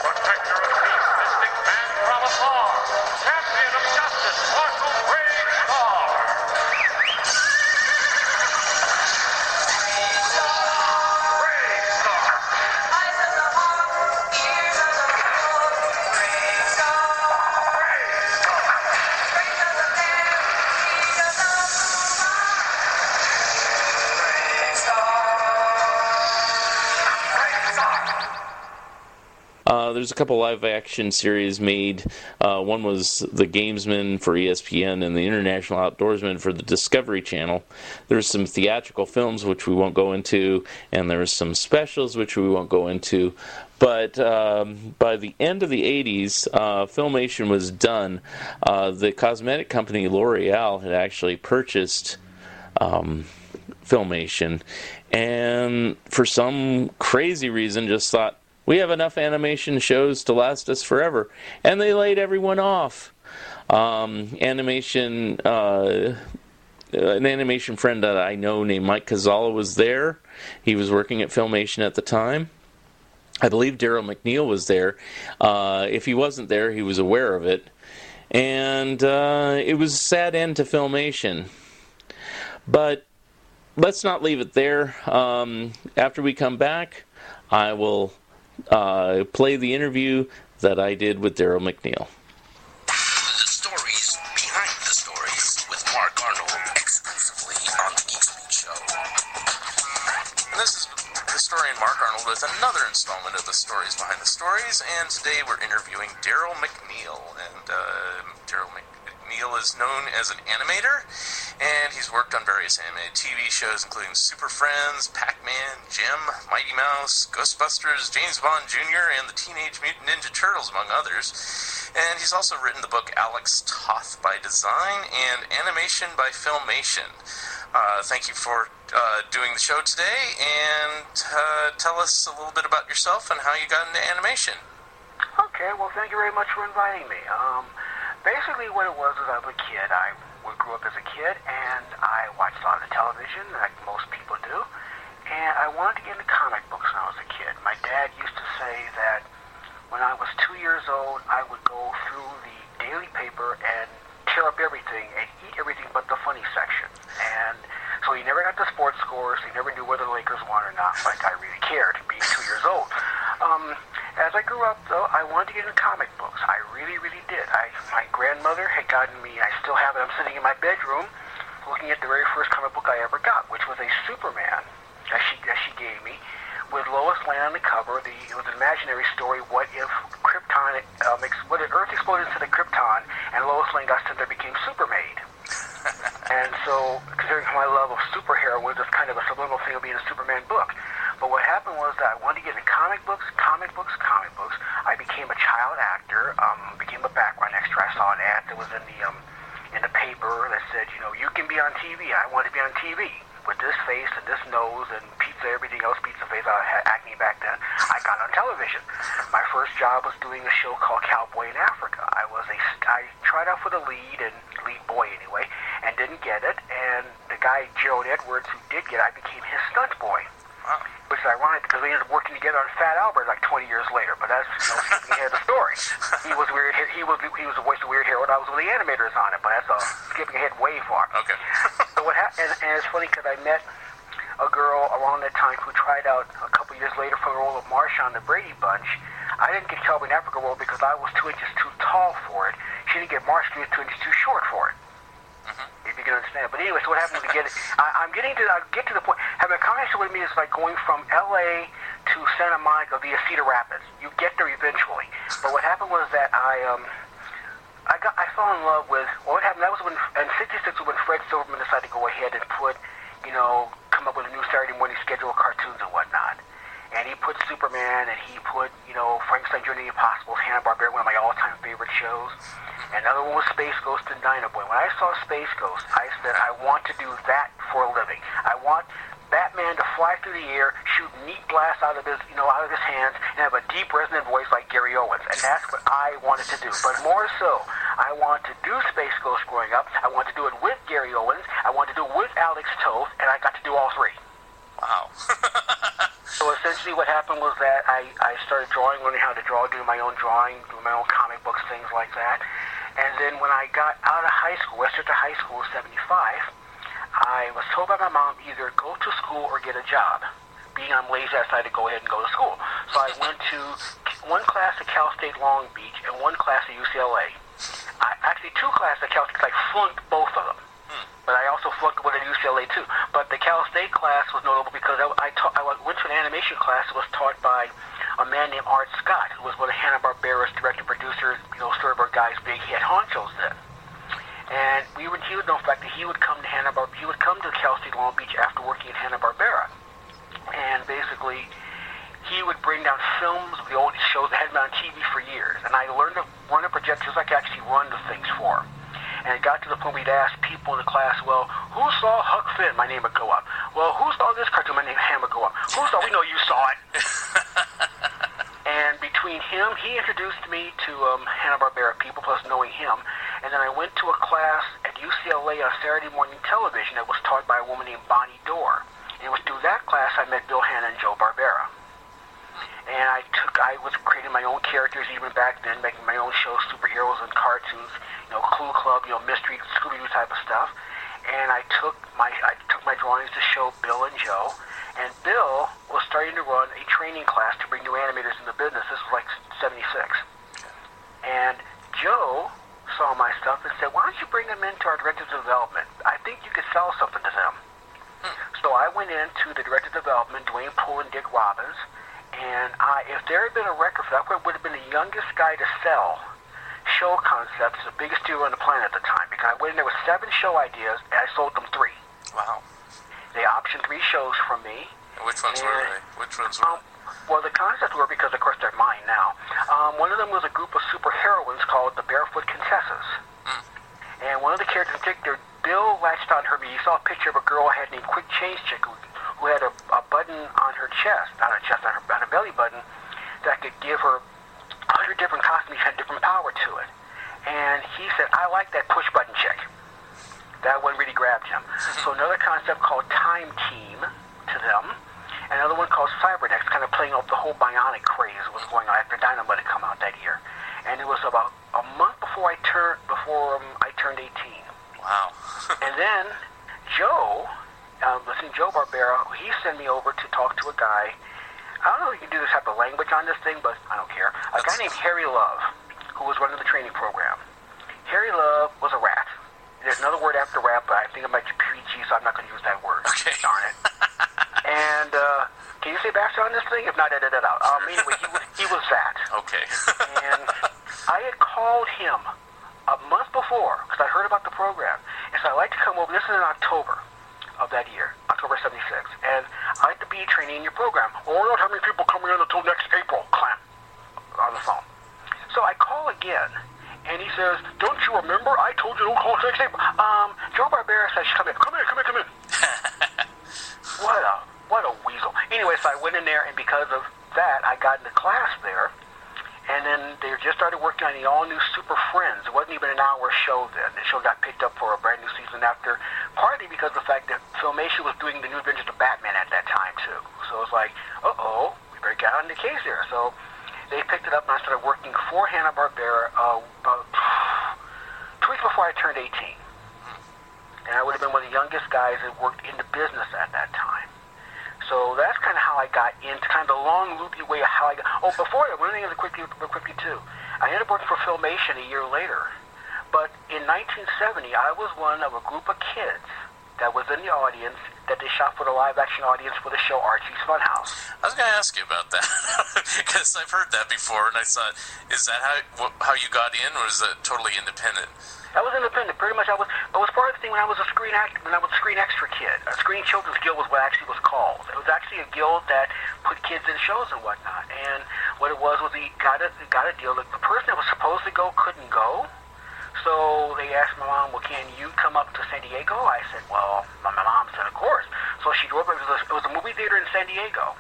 Protector of peace, mystic man from afar. Champion of justice, Marshal Brave Star. There's a couple live-action series made. One was The Gamesman for ESPN and The International Outdoorsman for the Discovery Channel. There's some theatrical films, which we won't go into, and there's some specials, which we won't go into. But by the end of the 80s, Filmation was done. The cosmetic company L'Oreal had actually purchased Filmation, and for some crazy reason just thought, we have enough animation shows to last us forever. And they laid everyone off. An animation friend that I know named Mike Cazalla was there. He was working at Filmation at the time. I believe Daryl McNeil was there. If he wasn't there, he was aware of it. And it was a sad end to Filmation. But let's not leave it there. After we come back, I will play the interview that I did with Daryl McNeil. The stories behind the stories with Mark Arnold, exclusively on the Geek Speak Show. And this is historian Mark Arnold with another installment of the Stories Behind the Stories, and today we're interviewing Daryl McNeil. And Daryl McNeil is known as an animator, and he's worked on various animated TV shows including Super Friends, Pac-Man, Jim, Mighty Mouse, Ghostbusters, James Bond Jr., and the Teenage Mutant Ninja Turtles, among others. And he's also written the book Alex Toth by Design and Animation by Filmation. Thank you for doing the show today, and tell us a little bit about yourself and how you got into animation. Okay, well, thank you very much for inviting me. Basically what it was I was a kid. I grew up as a kid, and I watched a lot of television, like most people do, and I wanted to get into comic books when I was a kid. My dad used to say that when I was 2 years old, I would go through the daily paper and tear up everything and eat everything but the funny section. And so he never got the sports scores. He never knew whether the Lakers won or not, like I really cared, being 2 years old. As I grew up, though, I wanted to get into comic books. I really, really did. My grandmother had gotten me, I still have it, I'm sitting in my bedroom looking at the very first comic book I ever got, which was a Superman that she gave me, with Lois Lane on the cover. It was an imaginary story, what if Krypton, what if Earth exploded into the Krypton and Lois Lane got sent there, became Supermaid. And so, considering my love of superheroines, it's kind of a subliminal thing of being a Superman book. But what happened was that I wanted to get into comic books. I became a child actor, became a background extra. I saw an ad that was in the paper that said, you can be on TV. I wanted to be on TV with this face and this nose and pizza, everything else, pizza face. I had acne back then. I got on television. My first job was doing a show called Cowboy in Africa. I tried out for the lead boy anyway, and didn't get it. And the guy, Gerald Edwards, who did get it, I became his stunt boy. Which is ironic because we ended up working together on Fat Albert like 20 years later. But that's skipping ahead of the story. He was weird. He was the voice of Weird Harold. I was with the animators on it. But that's skipping ahead way far. Okay. So what happened? And it's funny because I met a girl around that time who tried out a couple years later for the role of Marsha on the Brady Bunch. I didn't get Cowboy in Africa role because I was 2 inches too tall for it. She didn't get Marsha. She was 2 inches too short for it. If you can understand. But anyway, so what happens to get it? I'll get to the point. Having a conversation with me is like going from L.A. to Santa Monica via Cedar Rapids. You get there eventually. But what happened was that I fell in love with, what happened, that was when, in 66, when Fred Silverman decided to go ahead and put, come up with a new Saturday morning schedule of cartoons and whatnot. And he put Superman, and he put, Frankenstein Journey to the Impossible, Hanna-Barbera, one of my all-time favorite shows. And another one was Space Ghost and Dynaboy. When I saw Space Ghost, I said, I want to do that for a living. I want Batman to fly through the air, shoot neat blasts out of his hands, and have a deep, resonant voice like Gary Owens. And that's what I wanted to do. But more so, I wanted to do Space Ghost growing up. I wanted to do it with Gary Owens. I wanted to do it with Alex Toth, and I got to do all three. Wow. So essentially what happened was that I started drawing, learning how to draw, doing my own drawing, doing my own comic books, things like that. And then when I got out of high school, Westchester High School in 75, I was told by my mom either go to school or get a job. Being I'm lazy, I decided to go ahead and go to school. So I went to one class at Cal State Long Beach and one class at UCLA. Actually, two classes at Cal State, because I flunked both of them. But I also flunked one at UCLA too. But the Cal State class was notable because I went to an animation class that was taught by a man named Art Scott, who was one of Hanna-Barbera's director-producers, storyboard guys, big head honchos then. And he would know the fact that he would come to he would come to Cal State Long Beach after working at Hanna-Barbera. And basically, he would bring down films of the old shows that had been on TV for years. And I learned to run a projector just like I actually run the things for him. And it got to the point we'd ask people in the class, well, who saw Huck Finn? My name would go up. Well, who saw this cartoon? My name would go up. Who saw? We know you saw it. And between him, he introduced me to Hanna-Barbera people, plus knowing him. And then I went to a class at UCLA on Saturday morning television that was taught by a woman named Bonnie Dorr. And it was through that class I met Bill Hanna and Joe Barbera. And I was creating my own characters even back then, making my own shows, superheroes and cartoons, Clue Club, mystery, Scooby-Doo type of stuff. And I took my drawings to show Bill and Joe. And Bill was starting to run a training class to bring new animators in the business. This was like 76. And Joe saw my stuff and said, why don't you bring them into our director's development? I think you could sell something to them. So I went into the director of development, Dwayne Poole and Dick Robbins, and if there had been a record for that, I would have been the youngest guy to sell show concepts, the biggest deal on the planet at the time, because I went in there with 7 show ideas, and I sold them 3. Wow. They optioned 3 shows from me. And which ones were they? Which ones were Well, the concepts were, because of course they're mine now. One of them was a group of superheroines called the Barefoot Contessas. And one of the characters in particular, Bill latched on her. He saw a picture of a girl I had named Quick Change Chick who had a button on her chest, on her belly button, that could give her 100 different costumes, had different power to it. And he said, I like that push button chick. That one really grabbed him. So another concept called Time Team to them. Another one called Cybernex, kind of playing off the whole bionic craze that was going on after Dynamite had come out that year. And it was about a month before I turned 18. Wow. And then Joe, Joe Barbera, he sent me over to talk to a guy. I don't know if you can do this type of language on this thing, but I don't care. A guy named Harry Love, who was running the training program. Harry Love was a rat. There's another word after rat, but I think it might be PG, so I'm not going to use that word. Okay. Darn it. And can you say bastard on this thing? If not, edit it out. Anyway, he was that. Okay. And I had called him a month before, because I heard about the program. And so I'd like to come over. This is in October of that year, October 76. And I'd like to be training in your program. Well, we don't have any people coming in until next April. Clamp on the phone. So I call again. And he says, don't you remember? I told you don't call next April. Joe Barbera says, come in. What a weasel. Anyway, so I went in there, and because of that, I got into class there. And then they just started working on the all-new Super Friends. It wasn't even an hour show then. The show got picked up for a brand new season after, partly because of the fact that Filmation was doing the New Adventures of Batman at that time, too. So it was like, we better get on the case here. So they picked it up, and I started working for Hanna-Barbera about 2 weeks before I turned 18. And I would have been one of the youngest guys that worked in the business at that time. So that's kind of how I got into kind of the long, loopy way of how I got... Oh, before that, one thing real quickly too. I ended up working for Filmation a year later. But in 1970, I was one of a group of kids that was in the audience that they shot for the live-action audience for the show Archie's Funhouse. I was going to ask you about that, because I've heard that before, and I thought, is that how you got in, or is that totally independent? I was independent. Pretty much, I was part of the thing when I was a Screen Extra kid. A Screen Children's Guild was what it actually was called. It was actually a guild that put kids in shows and whatnot. And what it was he got a deal. The person that was supposed to go couldn't go. So they asked my mom, well, can you come up to San Diego? I said, well, my mom said, of course. So So she drove. It was a movie theater in San Diego,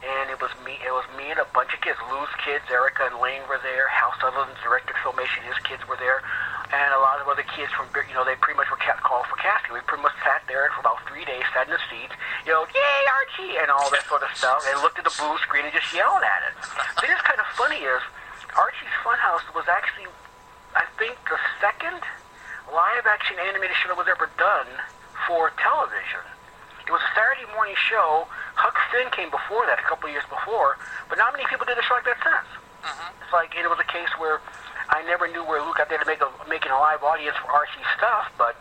and it was me and a bunch of kids. Lou's kids, Erica and Lane were there. Hal Sutherland directed Filmation. His kids were there, and a lot of other kids from, they pretty much were called for casting. We pretty much sat there for about 3 days, sat in the seats, yay Archie, and all that sort of stuff, and looked at the blue screen and just yelled at it. The thing that's kind of funny is Archie's Funhouse was actually, I think, the second live-action animated show that was ever done for television. It was a Saturday morning show. Huck Finn came before that, a couple of years before, but not many people did a show like that since. It's like, it was a case where I never knew where Lou got there to making a live audience for Archie stuff, but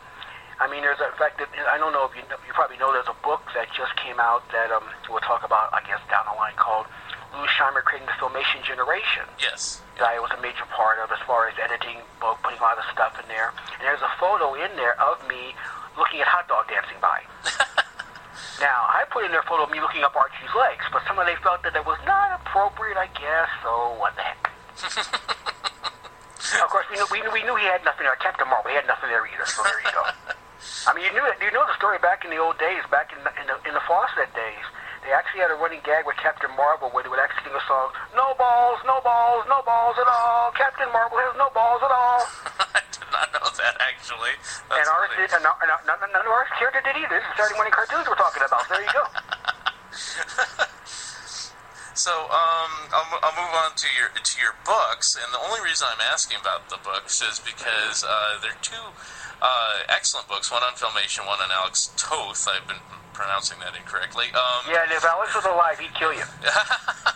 I mean, there's a fact that, I don't know if you probably know, there's a book that just came out that we'll talk about, I guess, down the line, called Lou Scheimer Creating the Filmation Generation. Yes. That I was a major part of as far as editing, putting a lot of stuff in there. And there's a photo in there of me looking at hot dog dancing by. Now, I put in there a photo of me looking up Archie's legs, but somebody felt that it was not appropriate, I guess, so what the heck. Of course, we knew he had nothing there. Captain Marvel, he had nothing there either, so there you go. I mean, you know the story back in the old days, back in the Fawcett days. They actually had a running gag with Captain Marvel where they would actually sing a song, no balls, no balls, no balls at all. Captain Marvel has no balls at all. I did not know that, actually. That's and ours did, and none of our character did either. This is Saturday morning cartoons we're talking about. There you go. So, I'll move on to your books, and the only reason I'm asking about the books is because they're two excellent books. One on Filmation, one on Alex Toth. I've been pronouncing that incorrectly. Yeah, and if Alex was alive, he'd kill you.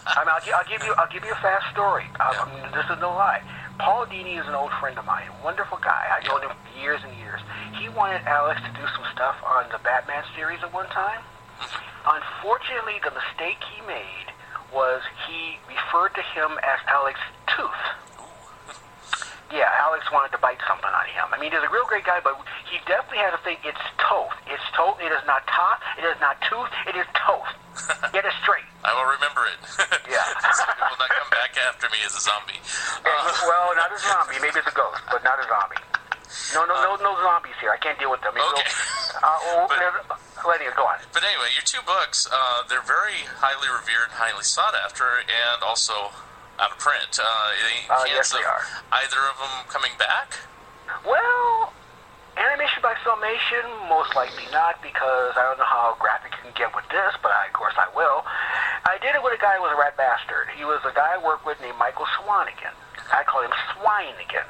I mean, I'll give you a fast story. I mean, this is no lie. Paul Dini is an old friend of mine, wonderful guy. I've known him for years and years. He wanted Alex to do some stuff on the Batman series at one time. Unfortunately, the mistake he made was he referred to him as Alex Tooth. Yeah, Alex wanted to bite something on him. I mean, he's a real great guy, but he definitely had to think it's Toth. It's Toth. It is not Toth. It is not Tooth. It is Toth. Get it straight. I will remember it. Yeah. So it will not come back after me as a zombie. Well, not a zombie. Maybe it's a ghost, but not a zombie. No zombies here. I can't deal with them. Okay. Go on. But anyway, your two books, they're very highly revered, highly sought after, and also out of print. Yes, they are. Either of them coming back? Well, animation by Filmation, most likely not, because I don't know how graphic you can get with this, but of course I will. I did it with a guy who was a rat bastard. He was a guy I worked with named Michael Swanigan. I call him Swinigan.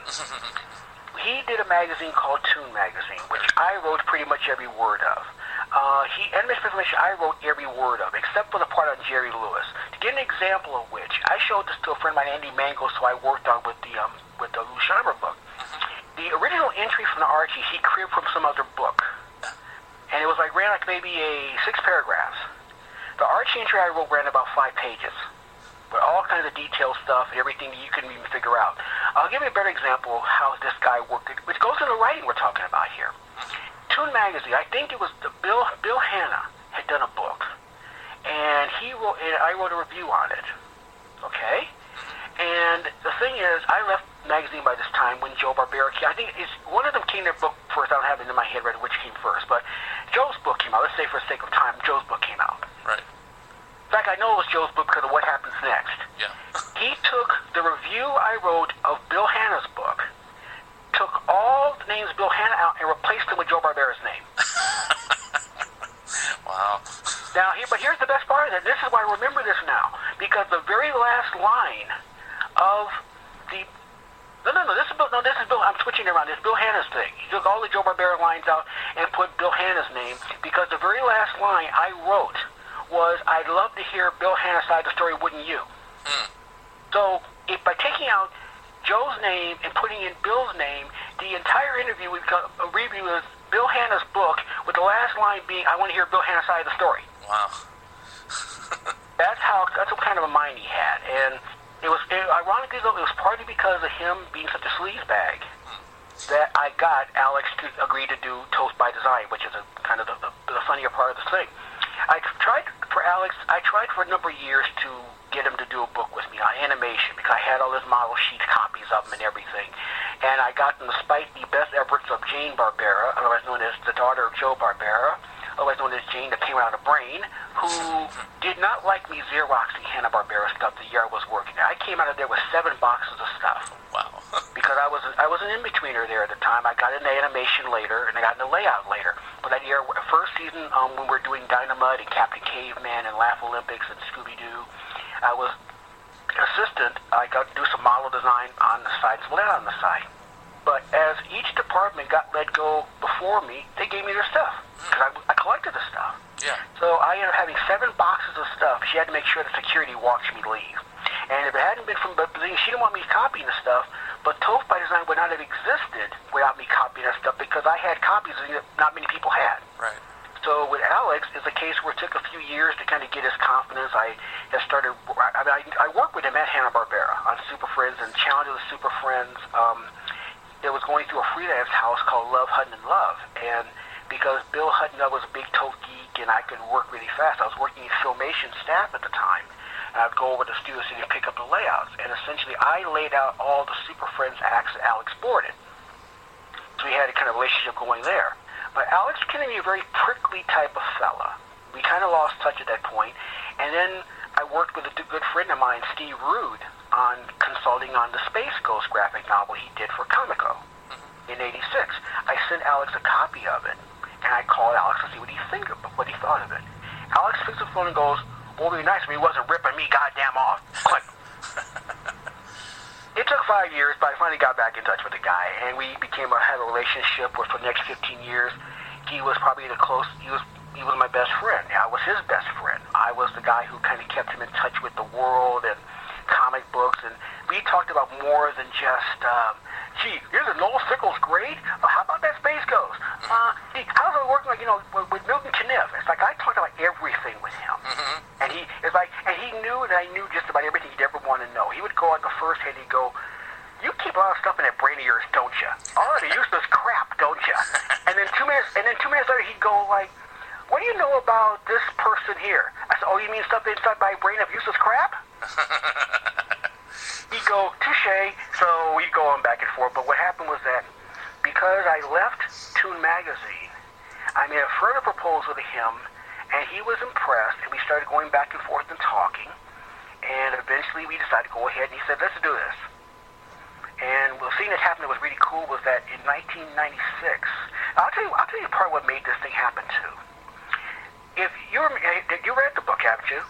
He did a magazine called Toon Magazine, which I wrote pretty much every word of. Animation by Filmation, I wrote every word of, except for the part on Jerry Lewis. To get an example of which, I showed this to a friend of mine, Andy Mangos, who I worked on with the Lou Scheimer book. The original entry from the Archie, he cribbed from some other book. And it was ran like maybe 6 paragraphs. The Archie entry I wrote ran about 5 pages. With all kinds of detailed stuff and everything that you couldn't even figure out. I'll give you a better example of how this guy worked, which goes into the writing we're talking about here. Toon Magazine, I think it was Bill Hanna had done a book, and I wrote a review on it. Okay? And the thing is, I left the magazine by this time when Joe Barbera came. I think one of them came their book first. I don't have it in my head right which came first, but Joe's book came out. Let's say for the sake of time, Joe's book came out. Right. In fact, I know it was Joe's book because of What Happens Next. Yeah. He took the review I wrote of Bill Hanna's book, took all the names of Bill Hanna out, and replaced them with Joe Barbera's name. Wow. Now, but here's the best part of it. This is why I remember this now, because the very last line of the this is Bill. I'm switching around. This is Bill Hanna's thing. He took all the Joe Barbera lines out and put Bill Hanna's name, because the very last line I wrote was, "I'd love to hear Bill Hanna's side of the story, wouldn't you?" So, by taking out Joe's name and putting in Bill's name, the entire interview a review is Bill Hanna's book, with the last line being, "I want to hear Bill Hanna's side of the story." Wow. That's what kind of a mind he had, and ironically though, it was partly because of him being such a sleazebag that I got Alex to agree to do Toast by Design, which is kind of the funnier part of the thing. I tried for a number of years to get him to do a book with me on animation, because I had all his model sheets, copies of them and everything. And I got them, despite the best efforts of Jane Barbera, otherwise known as the daughter of Joe Barbera, otherwise known as Jane, that came out of Brain, who did not like me Xeroxing Hanna-Barbera stuff the year I was working there. I came out of there with 7 boxes of stuff. Wow. Because I was an in-betweener there at the time. I got into animation later, and I got into layout later. But that year, first season, when we were doing Dynamite and Captain Caveman and Laugh Olympics and Scooby-Doo, I was assistant. I got to do some model design on the side, some layout on the side. But as each department got let go before me, they gave me their stuff. Because I collected the stuff. Yeah. So I ended up having 7 boxes of stuff. She had to make sure the security watched me leave. And if it hadn't been from, she didn't want me copying the stuff, but Toph by Design would not have existed without me copying that stuff because I had copies that not many people had. Right. So with Alex, it's a case where it took a few years to kind of get his confidence. I worked with him at Hanna-Barbera on Super Friends and Challenge of the Super Friends. It was going through a freelance house called Love, Hutton, and Love. And because Bill Hutton was a big Toph geek and I could work really fast, I was working in Filmation staff at the time. And I'd go over to Studio City and pick up the layouts. And essentially, I laid out all the Super Friends acts that Alex boarded. So we had a kind of relationship going there. But Alex can be a very prickly type of fella. We kind of lost touch at that point. And then I worked with a good friend of mine, Steve Rude, on consulting on the Space Ghost graphic novel he did for Comico in '86. I sent Alex a copy of it, and I called Alex to see what he thought of it. Alex picks up the phone and goes, "Well, really nice. I mean, he wasn't ripping me goddamn off." Click. It took 5 years, but I finally got back in touch with the guy, and we had a relationship where for the next 15 years, he was probably he was my best friend. I was his best friend. I was the guy who kind of kept him in touch with the world and comic books, and we talked about more than just, gee, here's a Noel Sickles grade. How about that Space Ghost? Gee, how's it working? With Milton Caniff. It's like I talked about everything with him, and he knew that I knew just about everything he'd ever want to know. He would go at the first hand, he'd go, "You keep a lot of stuff in that brain of yours, don't you? All the useless crap, don't you?" And then 2 minutes later, he'd go like, "What do you know about this person here?" I said, "Oh, you mean stuff inside my brain of useless crap?" He'd go, "Touche." So we'd go on back and forth. But what happened was that because I left Toon Magazine, I made a further proposal to him, and he was impressed, and we started going back and forth and talking. And eventually we decided to go ahead, and he said, "Let's do this." And the thing that happened that was really cool was that in 1996, I'll tell you part of what made this thing happen too. If you read the book, haven't you?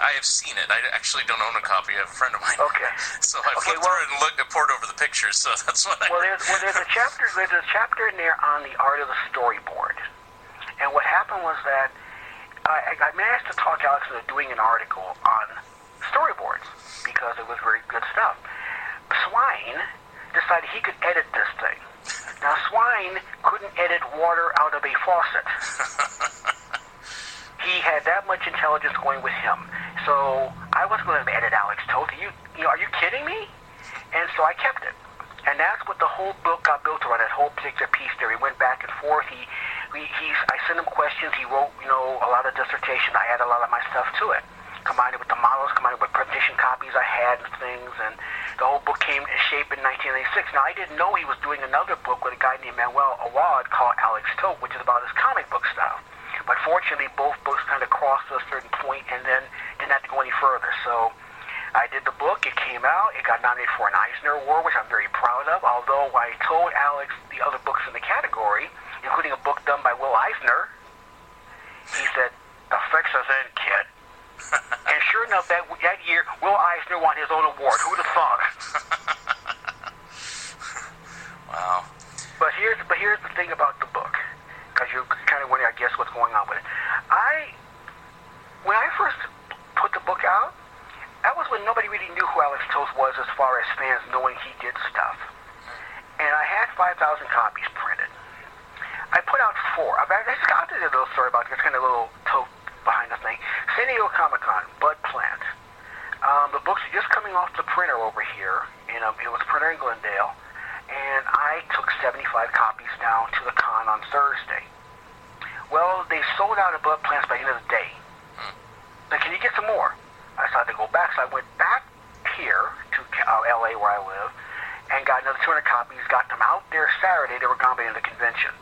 I have seen it. I actually don't own a copy. I have a friend of mine. Okay. So I flipped through it and poured over the pictures. So that's what I. There's a chapter in there on the art of the storyboard. And what happened was that I managed to talk Alex into doing an article on storyboards because it was very good stuff. Swine decided he could edit this thing. Now, Swine couldn't edit water out of a faucet. He had that much intelligence going with him. So I wasn't going to edit Alex Toth. Are you kidding me? And so I kept it. And that's what the whole book got built around, that whole particular piece there. We went back and forth. I sent him questions. He wrote, a lot of dissertation. I added a lot of my stuff to it. Combined it with the models, combined it with presentation copies I had and things. And the whole book came to shape in 1996. Now, I didn't know he was doing another book with a guy named Manuel Awad called Alex Toth, which is about his comic book stuff. But fortunately, both books kind of crossed a certain point and then didn't have to go any further. So I did the book. It came out. It got nominated for an Eisner Award, which I'm very proud of. Although I told Alex the other books in the category, including a book done by Will Eisner, he said, "The fix is in, kid." And sure enough, that year, Will Eisner won his own award. Who'd have thought? Wow. But here's the thing about the book, because you're kind of wondering, I guess, what's going on with it. When I first put the book out, that was when nobody really knew who Alex Toth was as far as fans knowing he did stuff. And I had 5,000 copies printed. I put out 4. I'll tell you a little story about this, kind of a little Toth behind the thing. San Diego Comic-Con, Bud Plant. The books are just coming off the printer over here. It was a printer in Glendale. And I took 75 copies down to the con on Thursday. Well, they sold out of Bud Plants by the end of the day. But can you get some more? I decided to go back, so I went back here to L.A. where I live and got another 200 copies, got them out there Saturday. They were gone by the end of the convention.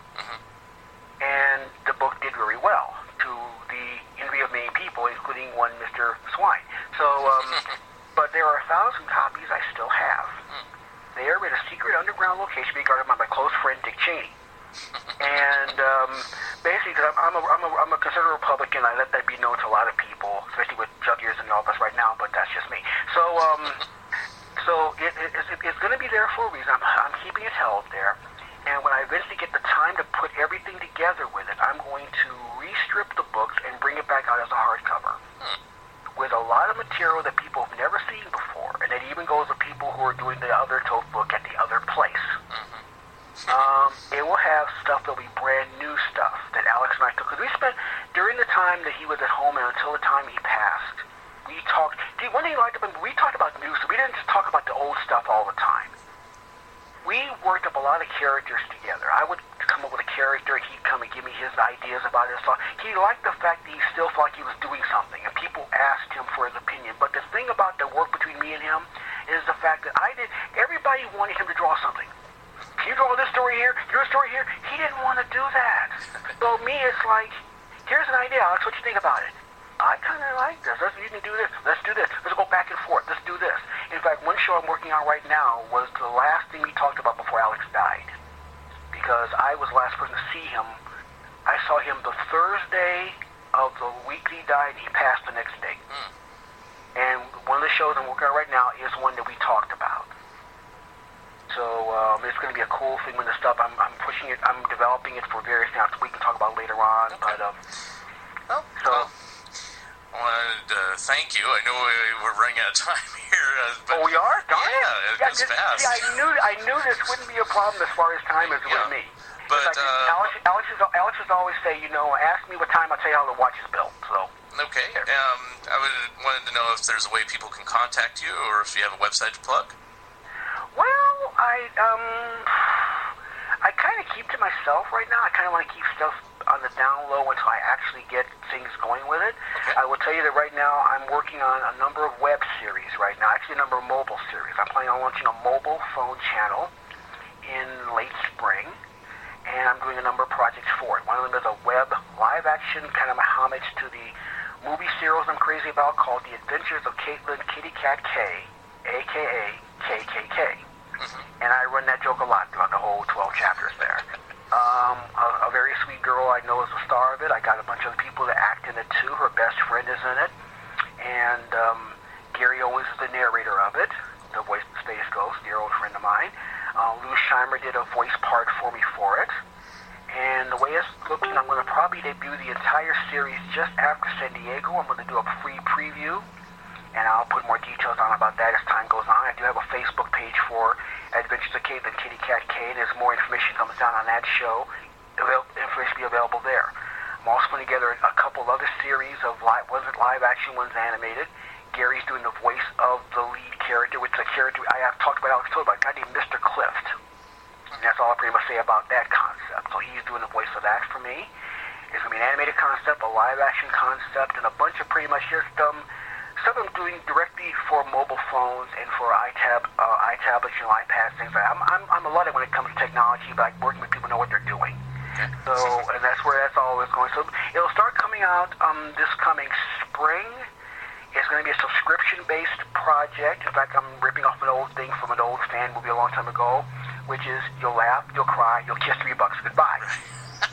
And the book did very well, to the envy of many people, including one Mr. Swine. So, but there are 1,000 copies I still have. They are in a secret underground location being guarded by my close friend Dick Cheney. And basically, because I'm a conservative Republican, I let that be known to a lot of people, especially with Jug Ears in the office right now. But that's just me. So, it's going to be there for a reason. I'm keeping it held there. And when I eventually get the time to put everything together with it, I'm going to restrip the books and bring it back out as a hardcover. With a lot of material that people have never seen before, and it even goes to people who are doing the other Tote book at the other place. It will have stuff that'll be brand new stuff that Alex and I took. Because we spent, during the time that he was at home and until the time he passed, we talked. One thing I liked about him, we talked about new stuff. We didn't just talk about the old stuff all the time. We worked up a lot of characters together. I would come up with a character, and he'd come and give me his ideas about it. So he liked the fact that he still felt like he was doing something, and people asked him for his opinion. But the thing about the work between me and him is the fact that everybody wanted him to draw something. Can you draw this story here, your story here? He didn't want to do that. So me, it's like, here's an idea, Alex, what you think about it? I kind of like this. You can do this. Let's do this. Let's go back and forth. Let's do this. In fact, one show I'm working on right now was the last thing we talked about before Alex died. Because I was the last person to see him. I saw him the Thursday of the week he died. He passed the next day. And one of the shows I'm working on right now is one that we talked about. So it's going to be a cool thing when the stuff, I'm pushing it, I'm developing it for various things we can talk about later on. Okay. But, I wanted to thank you. I know we're running out of time here. But we are? Darn it. Yeah, it goes fast. See, I knew this wouldn't be a problem as far as time is with me. But Alex is always say, ask me what time, I'll tell you how the watch is built. So. Okay. I wanted to know if there's a way people can contact you, or if you have a website to plug. Well, I kind of keep to myself right now. I kind of want to keep stuff on the down low until I actually get things going with it. Okay. I will tell you that right now I'm working on a number of web series right now, actually a number of mobile series. I'm planning on launching a mobile phone channel in late spring, and I'm doing a number of projects for it. One of them is a web live action, kind of a homage to the movie serials I'm crazy about called The Adventures of Caitlin Kitty Cat K, a.k.a. KKK. And I run that joke a lot throughout the whole 12 chapters there. A very sweet girl I know is the star of it. I got a bunch of other people that act in it too. Her best friend is in it. And Gary Owens is the narrator of it, the voice of Space Ghost, dear old friend of mine. Lou Scheimer did a voice part for me for it. And the way it's looking, I'm going to probably debut the entire series just after San Diego. I'm going to do a free preview, and I'll put more details on about that as time goes on. I do have a Facebook page for Adventures of Caitlin Kitty Cat K, and as more information comes down on that show, information will be available there. I'm also putting together a couple of other series of live action, one's animated. Gary's doing the voice of the lead character, which is a character I have talked about, Alex told about, a guy named Mr. Clift. And that's all I pretty much say about that concept. So he's doing the voice of that for me. It's going to be an animated concept, a live action concept, and a bunch of pretty much just stuff I'm doing directly for mobile phones and for iTablets, iPads, things like that. I'm a Luddite when it comes to technology, but I'm working with people who know what they're doing. Okay. So, and that's where that's always going. So it'll start coming out this coming spring. It's going to be a subscription-based project. In fact, I'm ripping off an old thing from an old fan movie a long time ago, which is you'll laugh, you'll cry, you'll kiss $3 goodbye.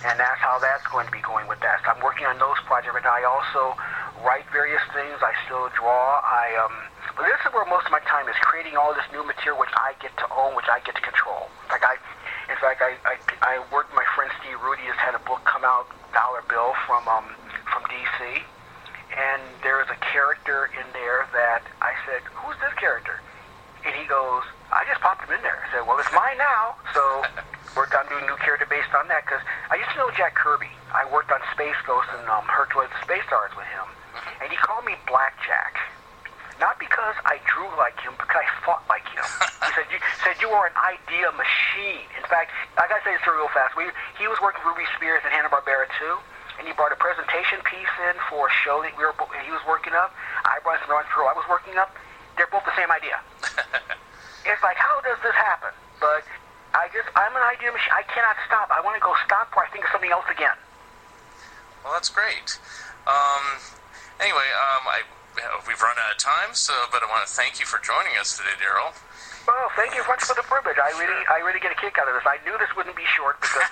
And that's how that's going to be going with that. So I'm working on those projects right now. I also write various things. I still draw. But this is where most of my time is, creating all this new material which I get to own, which I get to control. In fact, I worked with my friend Steve Rudy has had a book come out, Dollar Bill, from DC. And there is a character in there that I said, who's this character? And he goes, I just popped him in there. I said, well, it's mine now. So I'm doing a new character based on that, because I used to know Jack Kirby. I worked on Space Ghost and Hercules Space Stars with him. And he called me Blackjack. Not because I drew like him, because I fought like him. He said you are an idea machine. In fact, I got to say this real fast. He was working with Ruby Spears and Hanna-Barbera too. And he brought a presentation piece in for a show that he was working up. I brought some show I was working up. They're both the same idea. It's like, how does this happen? But I'm an idea machine. I cannot stop. I want to go stop where I think of something else again. Well, that's great. Anyway, we've run out of time, but I want to thank you for joining us today, Daryl. Well, thank you much for the privilege. I really get a kick out of this. I knew this wouldn't be short because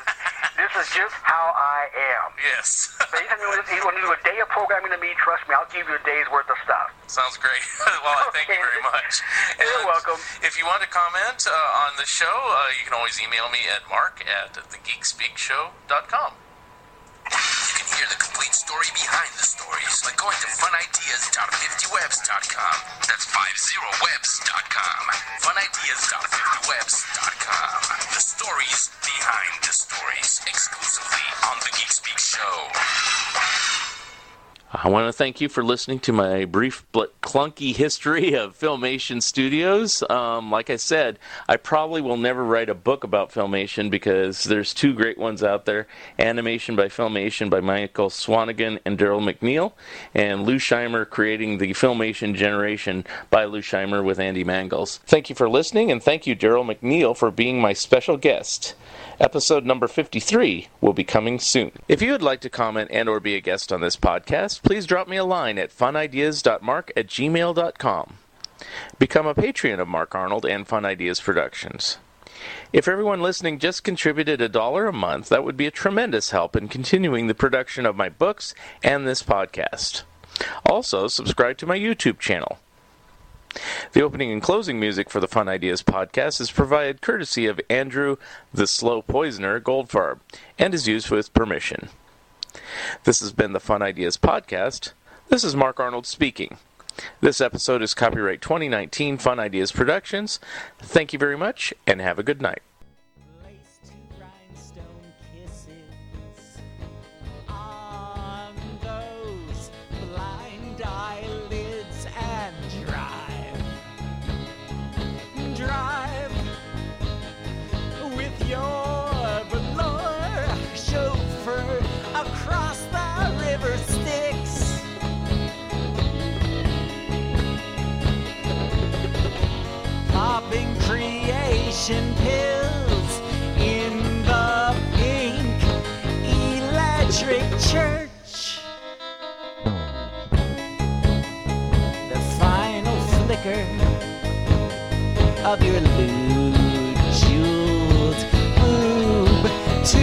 this is just how I am. Yes. So anytime you want to do a day of programming to me, trust me, I'll give you a day's worth of stuff. Sounds great. Well, thank you very much. You're welcome. If you want to comment on the show, you can always email me at mark@thegeekspeakshow.com. You can hear the complete story behind the stories by going to funideas.50webs.com. That's 50webs.com. funideas.50webs.com. The stories behind the stories, exclusively on The Geek Speak Show. I want to thank you for listening to my brief but clunky history of Filmation Studios. Like I said, I probably will never write a book about Filmation because there's two great ones out there. Animation by Filmation by Michael Swanigan and Daryl McNeil, and Lou Scheimer creating the Filmation Generation by Lou Scheimer with Andy Mangels. Thank you for listening, and thank you, Daryl McNeil, for being my special guest. Episode number 53 will be coming soon. If you would like to comment and or be a guest on this podcast, please drop me a line at funideas.mark@gmail.com. Become a Patreon of Mark Arnold and Fun Ideas Productions. If everyone listening just contributed $1 a month, that would be a tremendous help in continuing the production of my books and this podcast. Also, subscribe to my YouTube channel. The opening and closing music for the Fun Ideas podcast is provided courtesy of Andrew the Slow Poisoner Goldfarb and is used with permission. This has been the Fun Ideas podcast. This is Mark Arnold speaking. This episode is copyright 2019 Fun Ideas Productions. Thank you very much and have a good night. Drive with your velour chauffeur across the river Styx. Popping creation pills in the pink electric church. The final flicker of your lewd jeweled boob to